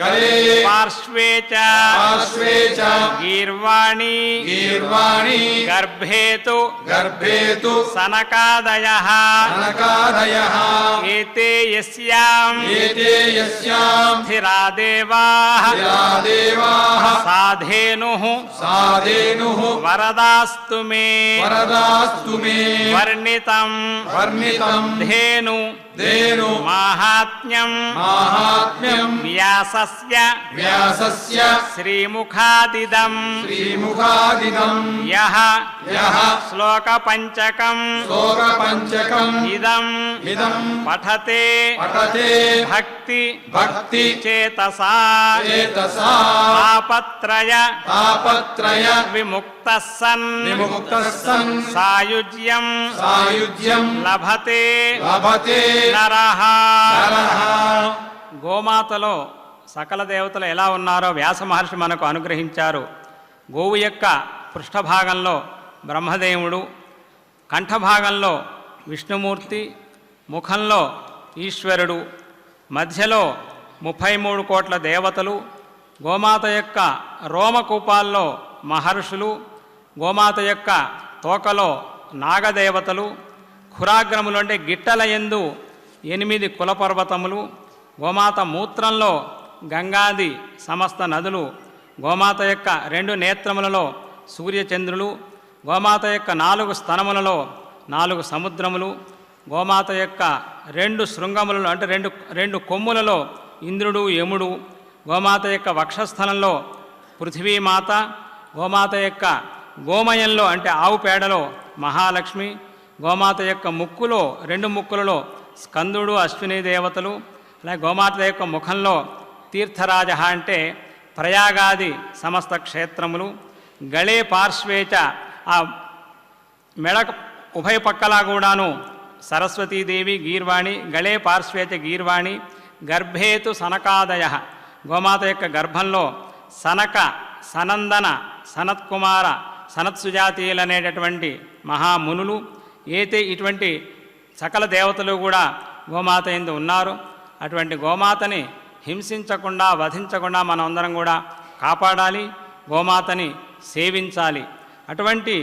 గళే పార్శ్వే చ పార్శ్వే చ గీర్వాణి గీర్వాణి గర్భేతు గర్భేతు సనకాదయః సనకాదయః ఏతే యస్యాం ఏతే యస్యాం స్థిరా దేవాః దేవాః సాధేనుః సాధేనుః వరదాస్తు మే వరదాస్తు మే వర్ణితం వర్ణితం ధేను ధేను మాహాత్మ్యం మాహాత్మ్యం వ్యాసస్య వ్యాసస్య శ్రీముఖాదిదం శ్రీముఖాదిదం యః యః శ్లోక పంచకం శ్లోకపంచకం ఇదం ఇదం పఠతే పఠతే భక్తి భక్తి చేతసా చేతసా తాపత్రయ తాపత్రయ విముక్తః సన్ విముక్తః సన్ సాయుజ్యం సాయుజ్యం లభతే లభతే నరః. నరః. గోమాతలో సకల దేవతలు ఎలా ఉన్నారో వ్యాస మహర్షి మనకు అనుగ్రహించారు. గోవు యొక్క పృష్ఠభాగంలో బ్రహ్మదేవుడు, కంఠభాగంలో విష్ణుమూర్తి, ముఖంలో ఈశ్వరుడు, మధ్యలో 33 కోట్ల దేవతలు, గోమాత యొక్క రోమకూపాల్లో మహర్షులు, గోమాత యొక్క తోకలో నాగదేవతలు, ఖురాగ్రములు అంటే గిట్టల యందు 8 కులపర్వతములు, గోమాత మూత్రంలో గంగాది సమస్త నదులు, గోమాత యొక్క 2 నేత్రములలో సూర్యచంద్రులు, గోమాత యొక్క 4 స్తనములలో 4 సముద్రములు, గోమాత యొక్క 2 శృంగములలో అంటే రెండు కొమ్ములలో ఇంద్రుడు యముడు, గోమాత యొక్క వక్షస్థలంలో పృథివీమాత, గోమాత యొక్క గోమయంలో అంటే ఆవు పేడలో మహాలక్ష్మి, గోమాత యొక్క ముక్కులో 2 ముక్కులలో స్కందుడు అశ్విని దేవతలు, అలాగే గోమాత యొక్క ముఖంలో తీర్థరాజ అంటే ప్రయాగాది సమస్త క్షేత్రములు, గళే పార్శ్వేచ ఆ మెడ ఉభయ పక్కలా కూడాను సరస్వతీదేవి గీర్వాణి, గళే పార్శ్వేచ గీర్వాణి, గర్భేతు సనకాదయ గోమాత యొక్క గర్భంలో సనక, సనందన, సనత్కుమార, సనత్సుజాతీయులు అనేటటువంటి మహామునులు, అయితే ఇటువంటి సకల దేవతలు కూడా గోమాత యందు ఉన్నారు. అటువంటి గోమాతని హింసించకుండా వధించకుండా మనం అందరం కూడా కాపాడాలి, గోమాతని సేవించాలి. అటువంటి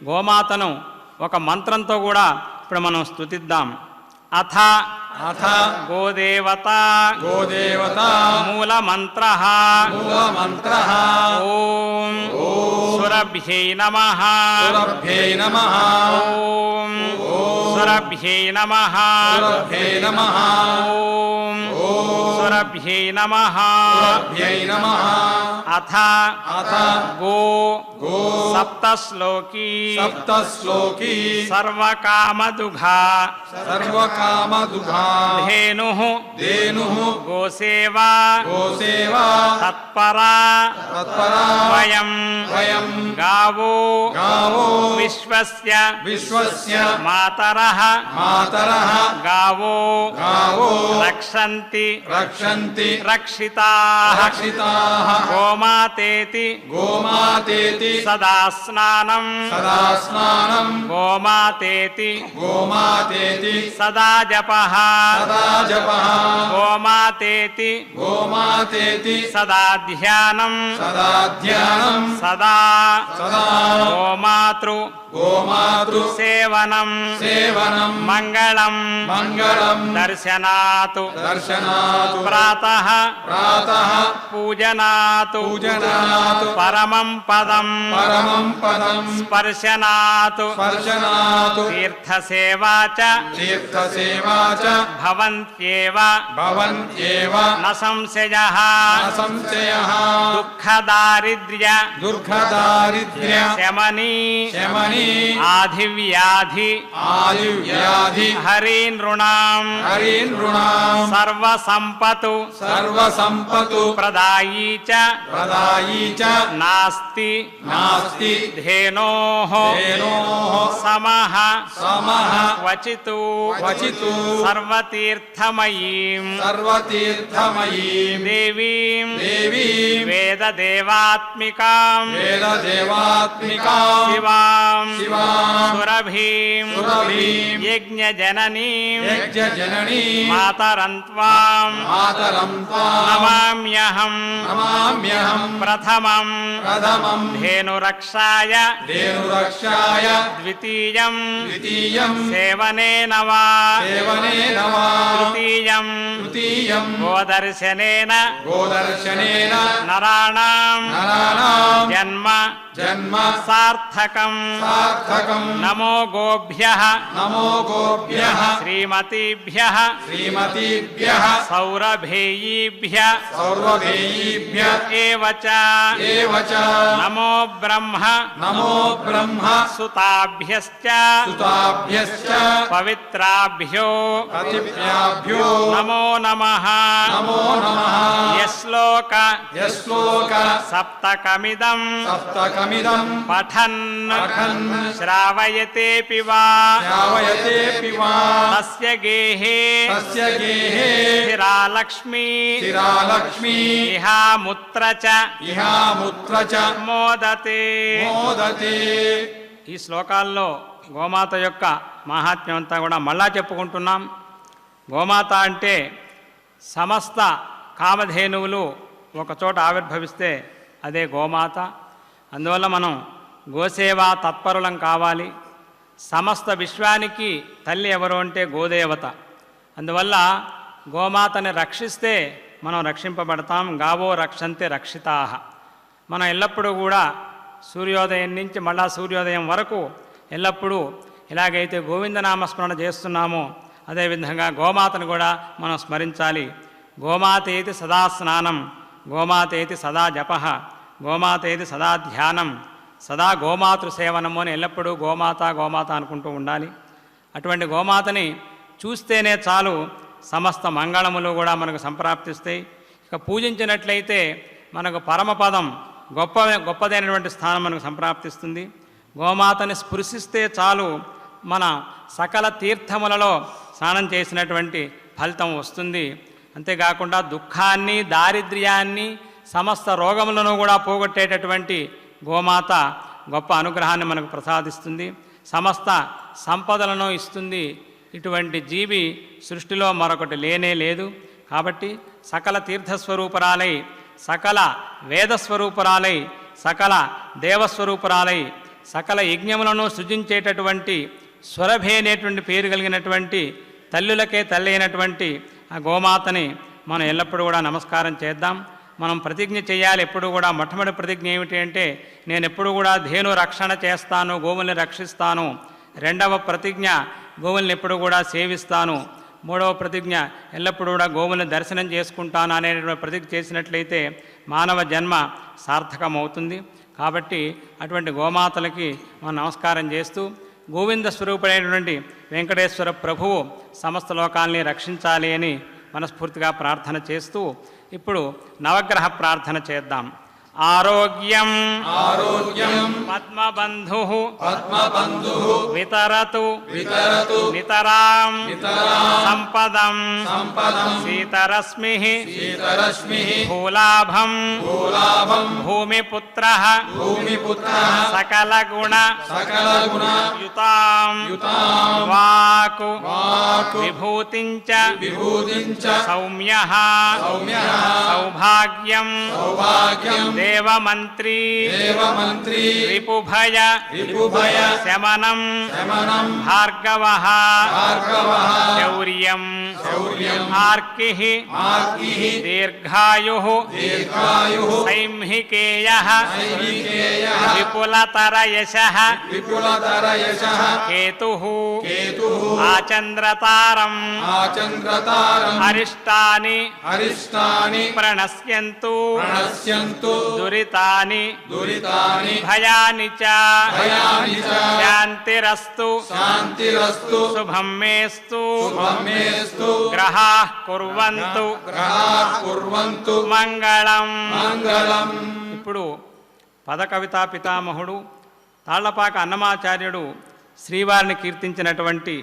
గోమాతను ఒక మంత్రంతో కూడా ఇప్పుడు మనం స్తుతిద్దాం. అథ అథ గోదేవత గోదేవత మూలమంత్రః మూలమంత్రః ఓం సురభ్యై నమః సురభ్యై నమః ఓం సురభ్యై నమః సురభ్యై నమః ఓం సురభ్యై నమః సురభ్యై నమః అథ అథ గో గో సప్తశ్లోకీ సప్తశ్లోకీ సర్వకామదుఘా సర్వకామదుఘా ధేనుః ధేనుః గోసేవా గోసేవా తత్పరా తత్పరా వయం వయం గావో గావో విశ్వస్య విశ్వస్య మాతరః మాతరః గావో గావో రక్షంతి రక్షంతి రక్షితాః రక్షితాః గోమాతేతి గోమాతేతి సదా స్నానం సదా స్నానం గోమాతేతి గోమాతేతి సదా జపః సదా జపః గోమాతేతి గోమాతేతి సదా ధ్యానం సదా ధ్యానం సదా సదా గోమాతృ గోమాతృ సేవనం సేవనం మంగళం మంగళం దర్శనాతు దర్శనాతు ప్రాతః ప్రాతః పూజనాతు పూజనాతు పరమం పదం పరమం పదం స్పర్శనాత్ స్పర్శనాత్ తీర్థసేవా చ తీర్థసేవా చ భవంత్యేవ భవంత్యేవ న సంశయః సంశయః దుఃఖదారిద్ర్య దుర్ఘదారిద్ర్య శమనీ శమనీ ఆధివ్యాధి ఆదివ్యాధి హరీనృణాం హరీనృణాం సర్వసంపతు సర్వసంపతు ప్రదాయీ చ ప్రదాయీ చ నాస్తి నాస్తి ధేనోః ధేనోః సమః సమః క్వచితు క్వచితు సర్వతీర్థమయీం సర్వతీర్థమయీం దేవీం దేవీం వేదదేవాత్మికాం వేదదేవాత్మికాం శివాం శివాం సురభీం సురభీం యజ్ఞజననీం యజ్ఞజననీం మాతరంత్వాం మాతరం త్వాం నమామ్యహం నమామ్యహం ప్రథమం ప్రథమం ధేనురక్షాయ ధేనురక్షాయ ద్వితీయం ద్వితీయం సేవనేన వా సేవనేన వా తృతీయం తృతీయం గోదర్శనేన గోదర్శనేన నరాణాం నరాణాం జన్మ జన్మ సార్థకం సార్థకం నమో గోభ్యః నమో గోభ్యః శ్రీమతీభ్యః శ్రీమతీభ్యః సౌరభేయీభ్యః సౌరభేయీభ్యః ఏవ చ ఏవ చ నమో బ్రహ్మ నమో బ్రహ్మ సుతాభ్యశ్చ సుతాభ్యశ్చ పవిత్రాభ్యో పతిభ్యాభ్యో నమో నమః నమో నమః యశ్లోక యశ్లోక సప్తకమిదం సప్తకమిదం పఠన్ పఠన్ శ్రావయతేపి వా శ్రావయతేపి వా తస్య గేహే తస్య గేహే స్థిరాలక్ష్మీ స్థిరాలక్ష్మీ ఇహాముత్ర చ ఇహాముత్ర చ మోదతే. మోదతే. ఈ శ్లోకాల్లో గోమాత యొక్క మహాత్మ్యం అంతా కూడా మళ్ళా చెప్పుకుంటున్నాం. గోమాత అంటే సమస్త కామధేనువులు ఒకచోట ఆవిర్భవిస్తే అదే గోమాత. అందువల్ల మనం గోసేవా తత్పరులం కావాలి. సమస్త విశ్వానికి తల్లి ఎవరు అంటే గోదేవత. అందువల్ల గోమాతని రక్షిస్తే మనం రక్షింపబడతాం. గావో రక్షంతే రక్షితాః. మనం ఎల్లప్పుడూ కూడా సూర్యోదయం నుంచి మళ్ళా సూర్యోదయం వరకు ఎల్లప్పుడూ ఎలాగైతే గోవిందనామస్మరణ చేస్తున్నామో అదేవిధంగా గోమాతను కూడా మనం స్మరించాలి. గోమాతేతి సదా స్నానం, గోమాతేతి సదా జపః, గోమాతేతి సదా ధ్యానం, సదా గోమాతృ సేవనము అని ఎల్లప్పుడూ గోమాత గోమాత అనుకుంటూ ఉండాలి. అటువంటి గోమాతని చూస్తేనే చాలు సమస్త మంగళములు కూడా మనకు సంప్రాప్తిస్తాయి. ఇక పూజించినట్లయితే మనకు పరమపదం గొప్పదైనటువంటి స్థానం మనకు సంప్రాప్తిస్తుంది. గోమాతని స్పృశిస్తే చాలు మన సకల తీర్థములలో స్నానం చేసినటువంటి ఫలితం వస్తుంది. అంతేకాకుండా దుఃఖాన్ని దారిద్ర్యాన్ని సమస్త రోగములను కూడా పోగొట్టేటటువంటి గోమాత గొప్ప అనుగ్రహాన్ని మనకు ప్రసాదిస్తుంది. సమస్త సంపదలను ఇస్తుంది. ఇటువంటి జీవి సృష్టిలో మరొకటి లేనే లేదు. కాబట్టి సకల తీర్థస్వరూపరాలై, సకల వేదస్వరూపరాలై, సకల దేవస్వరూపరాలై, సకల యజ్ఞములను సృజించేటటువంటి స్వరభే అనేటువంటి పేరు కలిగినటువంటి తల్లులకే తల్లి అయినటువంటి ఆ గోమాతని మనం ఎల్లప్పుడూ కూడా నమస్కారం చేద్దాం. మనం ప్రతిజ్ఞ చేయాలి. ఎప్పుడు కూడా మొట్టమొదటి ప్రతిజ్ఞ ఏమిటి అంటే నేను ఎప్పుడు కూడా ధేను రక్షణ చేస్తాను, గోవుల్ని రక్షిస్తాను. రెండవ ప్రతిజ్ఞ గోవుల్ని ఎప్పుడు కూడా సేవిస్తాను. మూడవ ప్రతిజ్ఞ ఎల్లప్పుడూ కూడా గోవుల్ని దర్శనం చేసుకుంటాను అనేటువంటి ప్రతిజ్ఞ చేసినట్లయితే మానవ జన్మ సార్థకమవుతుంది. కాబట్టి అటువంటి గోమాతలకి మనం నమస్కారం చేస్తూ గోవింద స్వరూపుడైనటువంటి వెంకటేశ్వర ప్రభువు సమస్త లోకాల్ని రక్షించాలి అని మనస్ఫూర్తిగా ప్రార్థన చేస్తూ ఇప్పుడు నవగ్రహ ప్రార్థన చేద్దాం. ఆరోగ్యం ఆరోగ్యం పద్మబంధు పద్మబంధు వితరతు వితరతు నితరాం నితరాం సంపదం సంపదం శీతరశ్మి శీతరశ్మి భూలాభం భూలాభం భూమిపుత్రః భూమిపుత్రః సకలగుణ సకలగుణ యుతాం యుతాం వాకు వాక్ విభూతించ విభూతించ సౌమ్యః సౌమ్యః సౌభాగ్యం సౌభాగ్యం దేవమంత్రీ దేవమంత్రీ రిపుభయ రిపుభయ శమనం శమనం భార్గవః భార్గవః శౌర్యం ఆర్కిః దీర్ఘాయుః సైంహికేయః విపులతరయశః కేతుః ఆచంద్రతారం అరిష్టాని ప్రణశ్యంతు దురితాని భయాని చ శాంతిరస్తు శుభం మేస్తు గ్రహాః కుర్వంతు మంగళం. ఇప్పుడు పదకవితా పితామహుడు తాళ్లపాక అన్నమాచార్యుడు శ్రీవారిని కీర్తించినటువంటి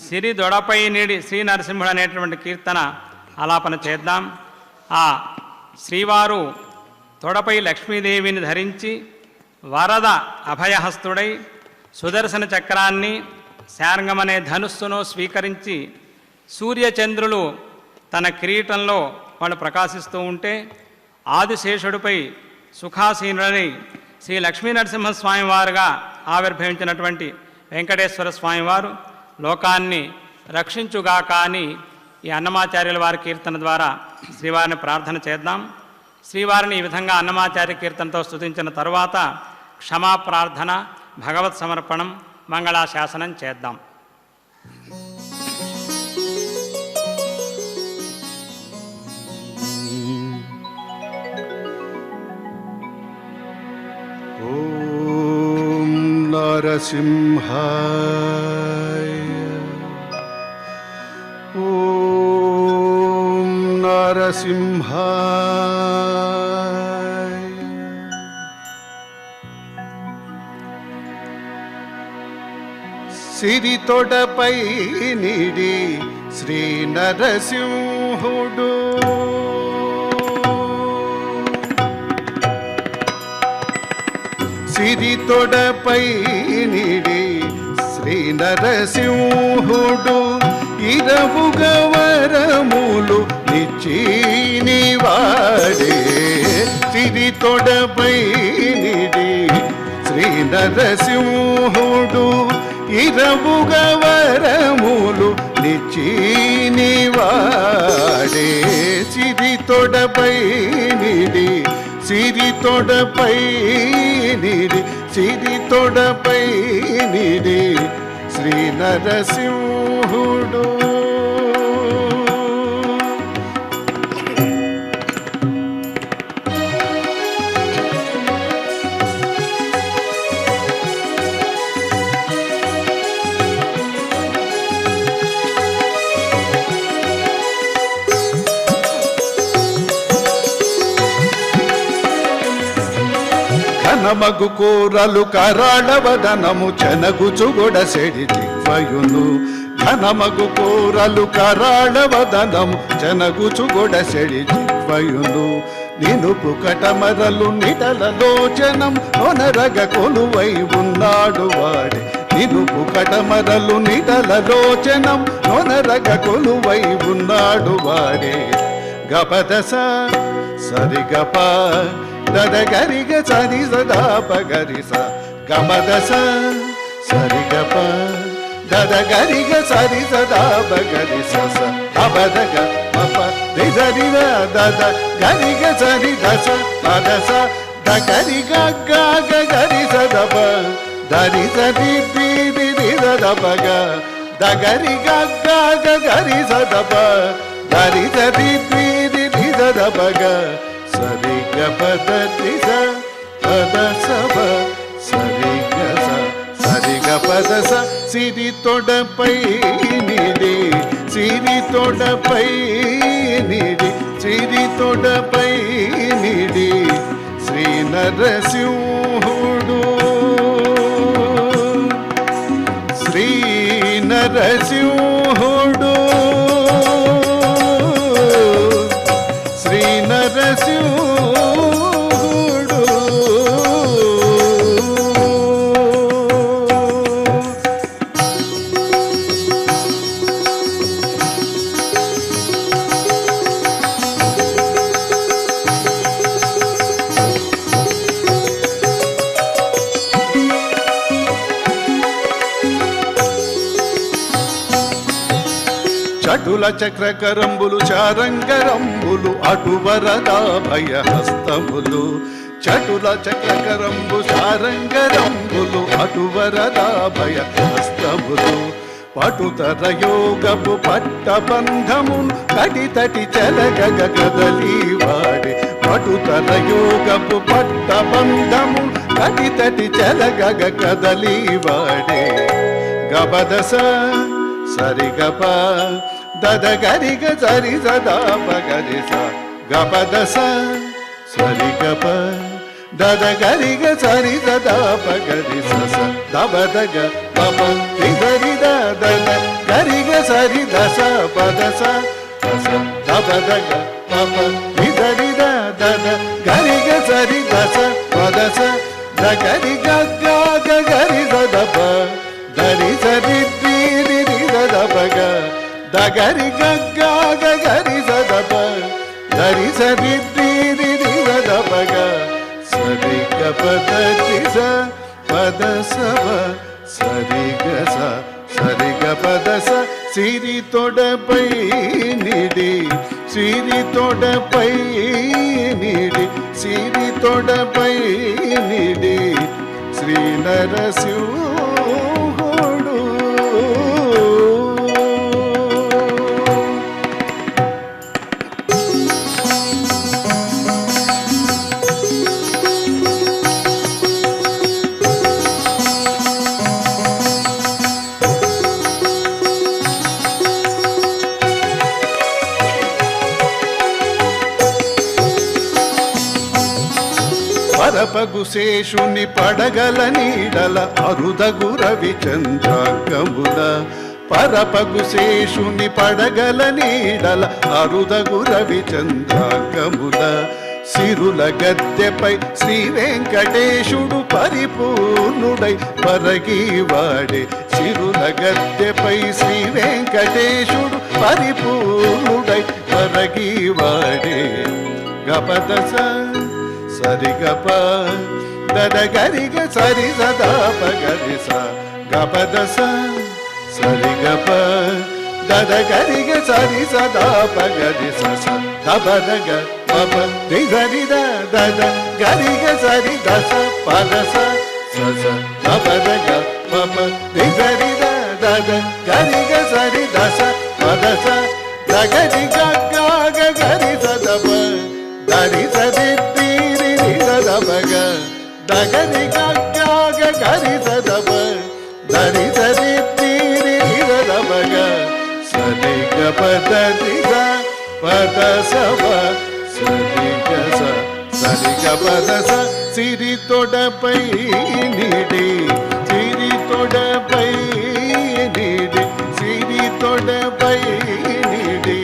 సిరి దొడపై నీడి శ్రీ నరసింహుడు అనేటువంటి కీర్తన ఆలాపన చేద్దాం. ఆ శ్రీవారు తొడపై లక్ష్మీదేవిని ధరించి వరద అభయహస్తుడై సుదర్శన చక్రాన్ని శార్ంగమనే ధనుస్సును స్వీకరించి సూర్యచంద్రులు తన కిరీటంలో వాళ్ళు ప్రకాశిస్తూ ఉంటే ఆదిశేషుడిపై సుఖాసీనుడని శ్రీ లక్ష్మీ నరసింహస్వామి వారుగా ఆవిర్భవించినటువంటి వెంకటేశ్వర స్వామివారు లోకాన్ని రక్షించుగాక అని ఈ అన్నమాచార్యుల వారి కీర్తన ద్వారా శ్రీవారిని ప్రార్థన చేద్దాం. శ్రీవారిని ఈ విధంగా అన్నమాచార్య కీర్తనతో స్తుతించిన తరువాత క్షమాప్రార్థన, భగవత్ సమర్పణం, మంగళాశాసనం చేద్దాం. ఓం నరసింహాయ ఓం నరసింహాయ సిరి తొడపై నిడి శ్రీ నరసింహుడు సిరి తొడపై నిడి శ్రీ నరసింహుడు ఇరవుగా వరములు నిచ్చిని వాడే సిరి తొడపై నిడి శ్రీ నరసింహుడు ఇరవుగా వరములు నిచ్చిని వాడే సిరి తొడపై నిడి సిరి తొడపై నిడి సిరి తొడపై నిడి శ్రీ నరసింహుడు ఘనమగు కూరలు కరాళవదనము చెనగుచుగొడ సెడి దిగ్వయును ఘనమగు కూరలు కరాళవదనము చెనగుచుగొడ సెడి దిగ్వయును నినుపు కటమరలు నిటలలోచనం నొనరగ కొలువై ఉన్నాడు వాడే నినుపు కటమరలు నిటలలోచనం నొనరగ కొలువై ఉన్నాడు వాడే గపదస సరిగప దదగరిగ సరి సదాప గరిస గమదస సరిగప దదగరిగ సరి సదాప గరిస స అబదగ మప రిజరివ దద గరిగ సరి దస పదస దగరిగ గగ గరి సదప దరి సరి దిరి రిదపగ దగరిగ గగ గరి సదప దరి సరి దిరి రిదపగ సరి గ పద రిస పద సబ సరి గ స సరి గ పద స సిరి తొడపై నిడి సిరి తొడపై నిడి సిరి తొడపై నిడి శ్రీ నరసింహుడు శ్రీ నరసింహుడు శ్రీ నరసింహుడు చటుల చక్రకరంబులు చారంగరంబులు అటువరదాభయ హస్తములు చటుల చక్రకరంబు చారంగరంబులు అటువరదాభయ హస్తములు పటుతర యోగపు పట్టబంధమును కటితటి చెలగగ కదలీవాడే పటుతర యోగపు పట్టబంధమును కటితటి చెలగగ కదలీవాడే గబదస సరిగప దదగరిగ సరి సదాపగరిస గబదస సరిగప దదగరిగ సరి సదాపగరిస దబదగ పప రిగరి దద గరిగ సరి దస పదస దస దబదగ పప రిగరి దద గరిగ సరి దస పదస దగరి గగ గరి దదప దరి సరి రి దదపగ దగరి గగ గరి దదప దరి సరి రి దదపగ సరి గపద రిస పదసవ సరి గస సరి గపదస సిరి తొడపై నిడి సిరి తొడపై నిడి సిరి తొడపై నిడి శ్రీ నరసింహుడు పరపగు శేషుని పడగల నీడల అరుదగు రవిచంద్రాంగముల పరపగు శేషుని పడగల నీడల అరుదగు రవిచంద్రాంగముల సిరుల గద్దెపై శ్రీ వెంకటేశుడు పరిపూర్ణుడై పరగివాడే సిరుల గద్దెపై శ్రీ వెంకటేశుడు పరిపూర్ణుడై పరగివాడే గపదస సరిగప దదగరిగ సరి సదాపగరిస గపదస సరిగప దదగరిగ సరి సదాపగరిస దబదగ పప రిగరి దద గరిగ సరి దస పదస సస దబదగ పప రిగరి దద గరిగ సరి దస పదస దగరి గగ గరి సదప దరి సరి దబగ దగరి గగ గరి సదప దరి సరి దబగ సరి గపద రిగ పద సవ సరి గస సరి గపదస సిరి తొడపై నిడి సిరి తొడపై నిడి సిరి తొడపై నిడి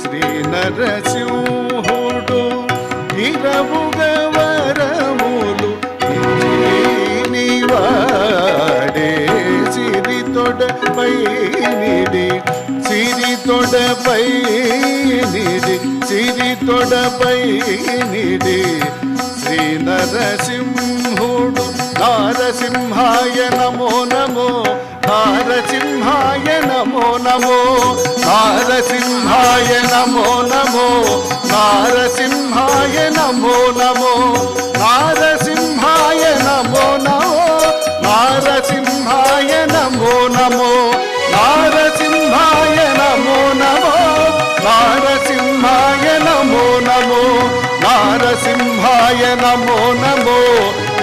శ్రీ నరసింహుడు ఇరవుగవరములు నీవాడే సిరి తొడపై నిడి సిరి తొడపై నిడి సిరి తొడపై నిడి శ్రీ నరసింహుడు నారసింహాయ నమో నమో నారసింహాయ నమో నమో నారసింహాయ నమో నమో నారసింహాయ నమో నమో నారసింహాయ నమో నమో నారసింహాయ నమో నమో నారసింహాయ నమో నమో నారసింహాయ నమో నమో నారసింహాయ నమో నమో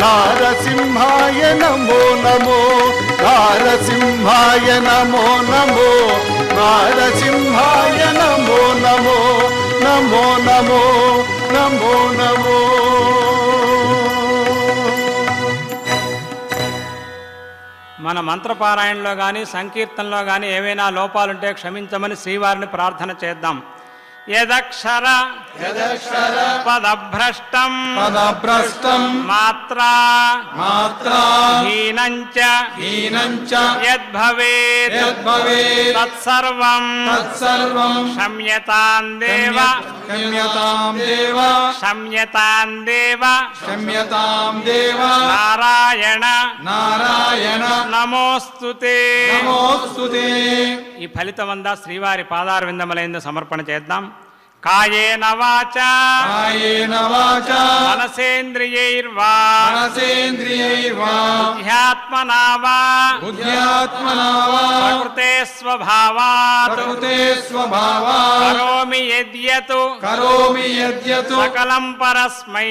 నారసింహాయ నమో నమో నారసింహాయ నమో నమో నారసింహాయ నమో నమో నమో నమో నమో నమో. మన మంత్రపారాయణలో కానీ సంకీర్తనలో కానీ ఏవైనా లోపాలుంటే క్షమించమని శ్రీవారిని ప్రార్థన చేద్దాం. యదక్షర పదభ్రష్టం మాత్రా హీనంచ యద్భవేత్ తత్సర్వం క్షమ్యతాం దేవ నారాయణ నమోస్తుతే. ఈ ఫలితమంతా శ్రీవారి పాదారవిందములైందు సమర్పణ చేద్దాం. కాయేన వాచా మనసేంద్రియైర్వా బుద్ధ్యాత్మనా వా ప్రకృతే స్వభావాత్ కరోమి యద్యత్ సకలం పరస్మై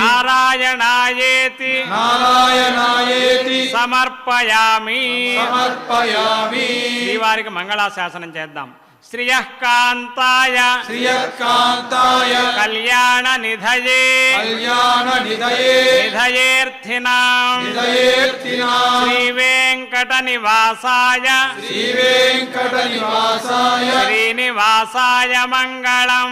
నారాయణాయేతి సమర్పయామి. శ్రీవారికి మంగళాశాసనం చేద్దాం. శ్రియః కాంతాయ కళ్యాణ నిధయే నిధయేర్థినాం శ్రీ వెంకట నివాసాయ శ్రీనివాసాయ మంగళం.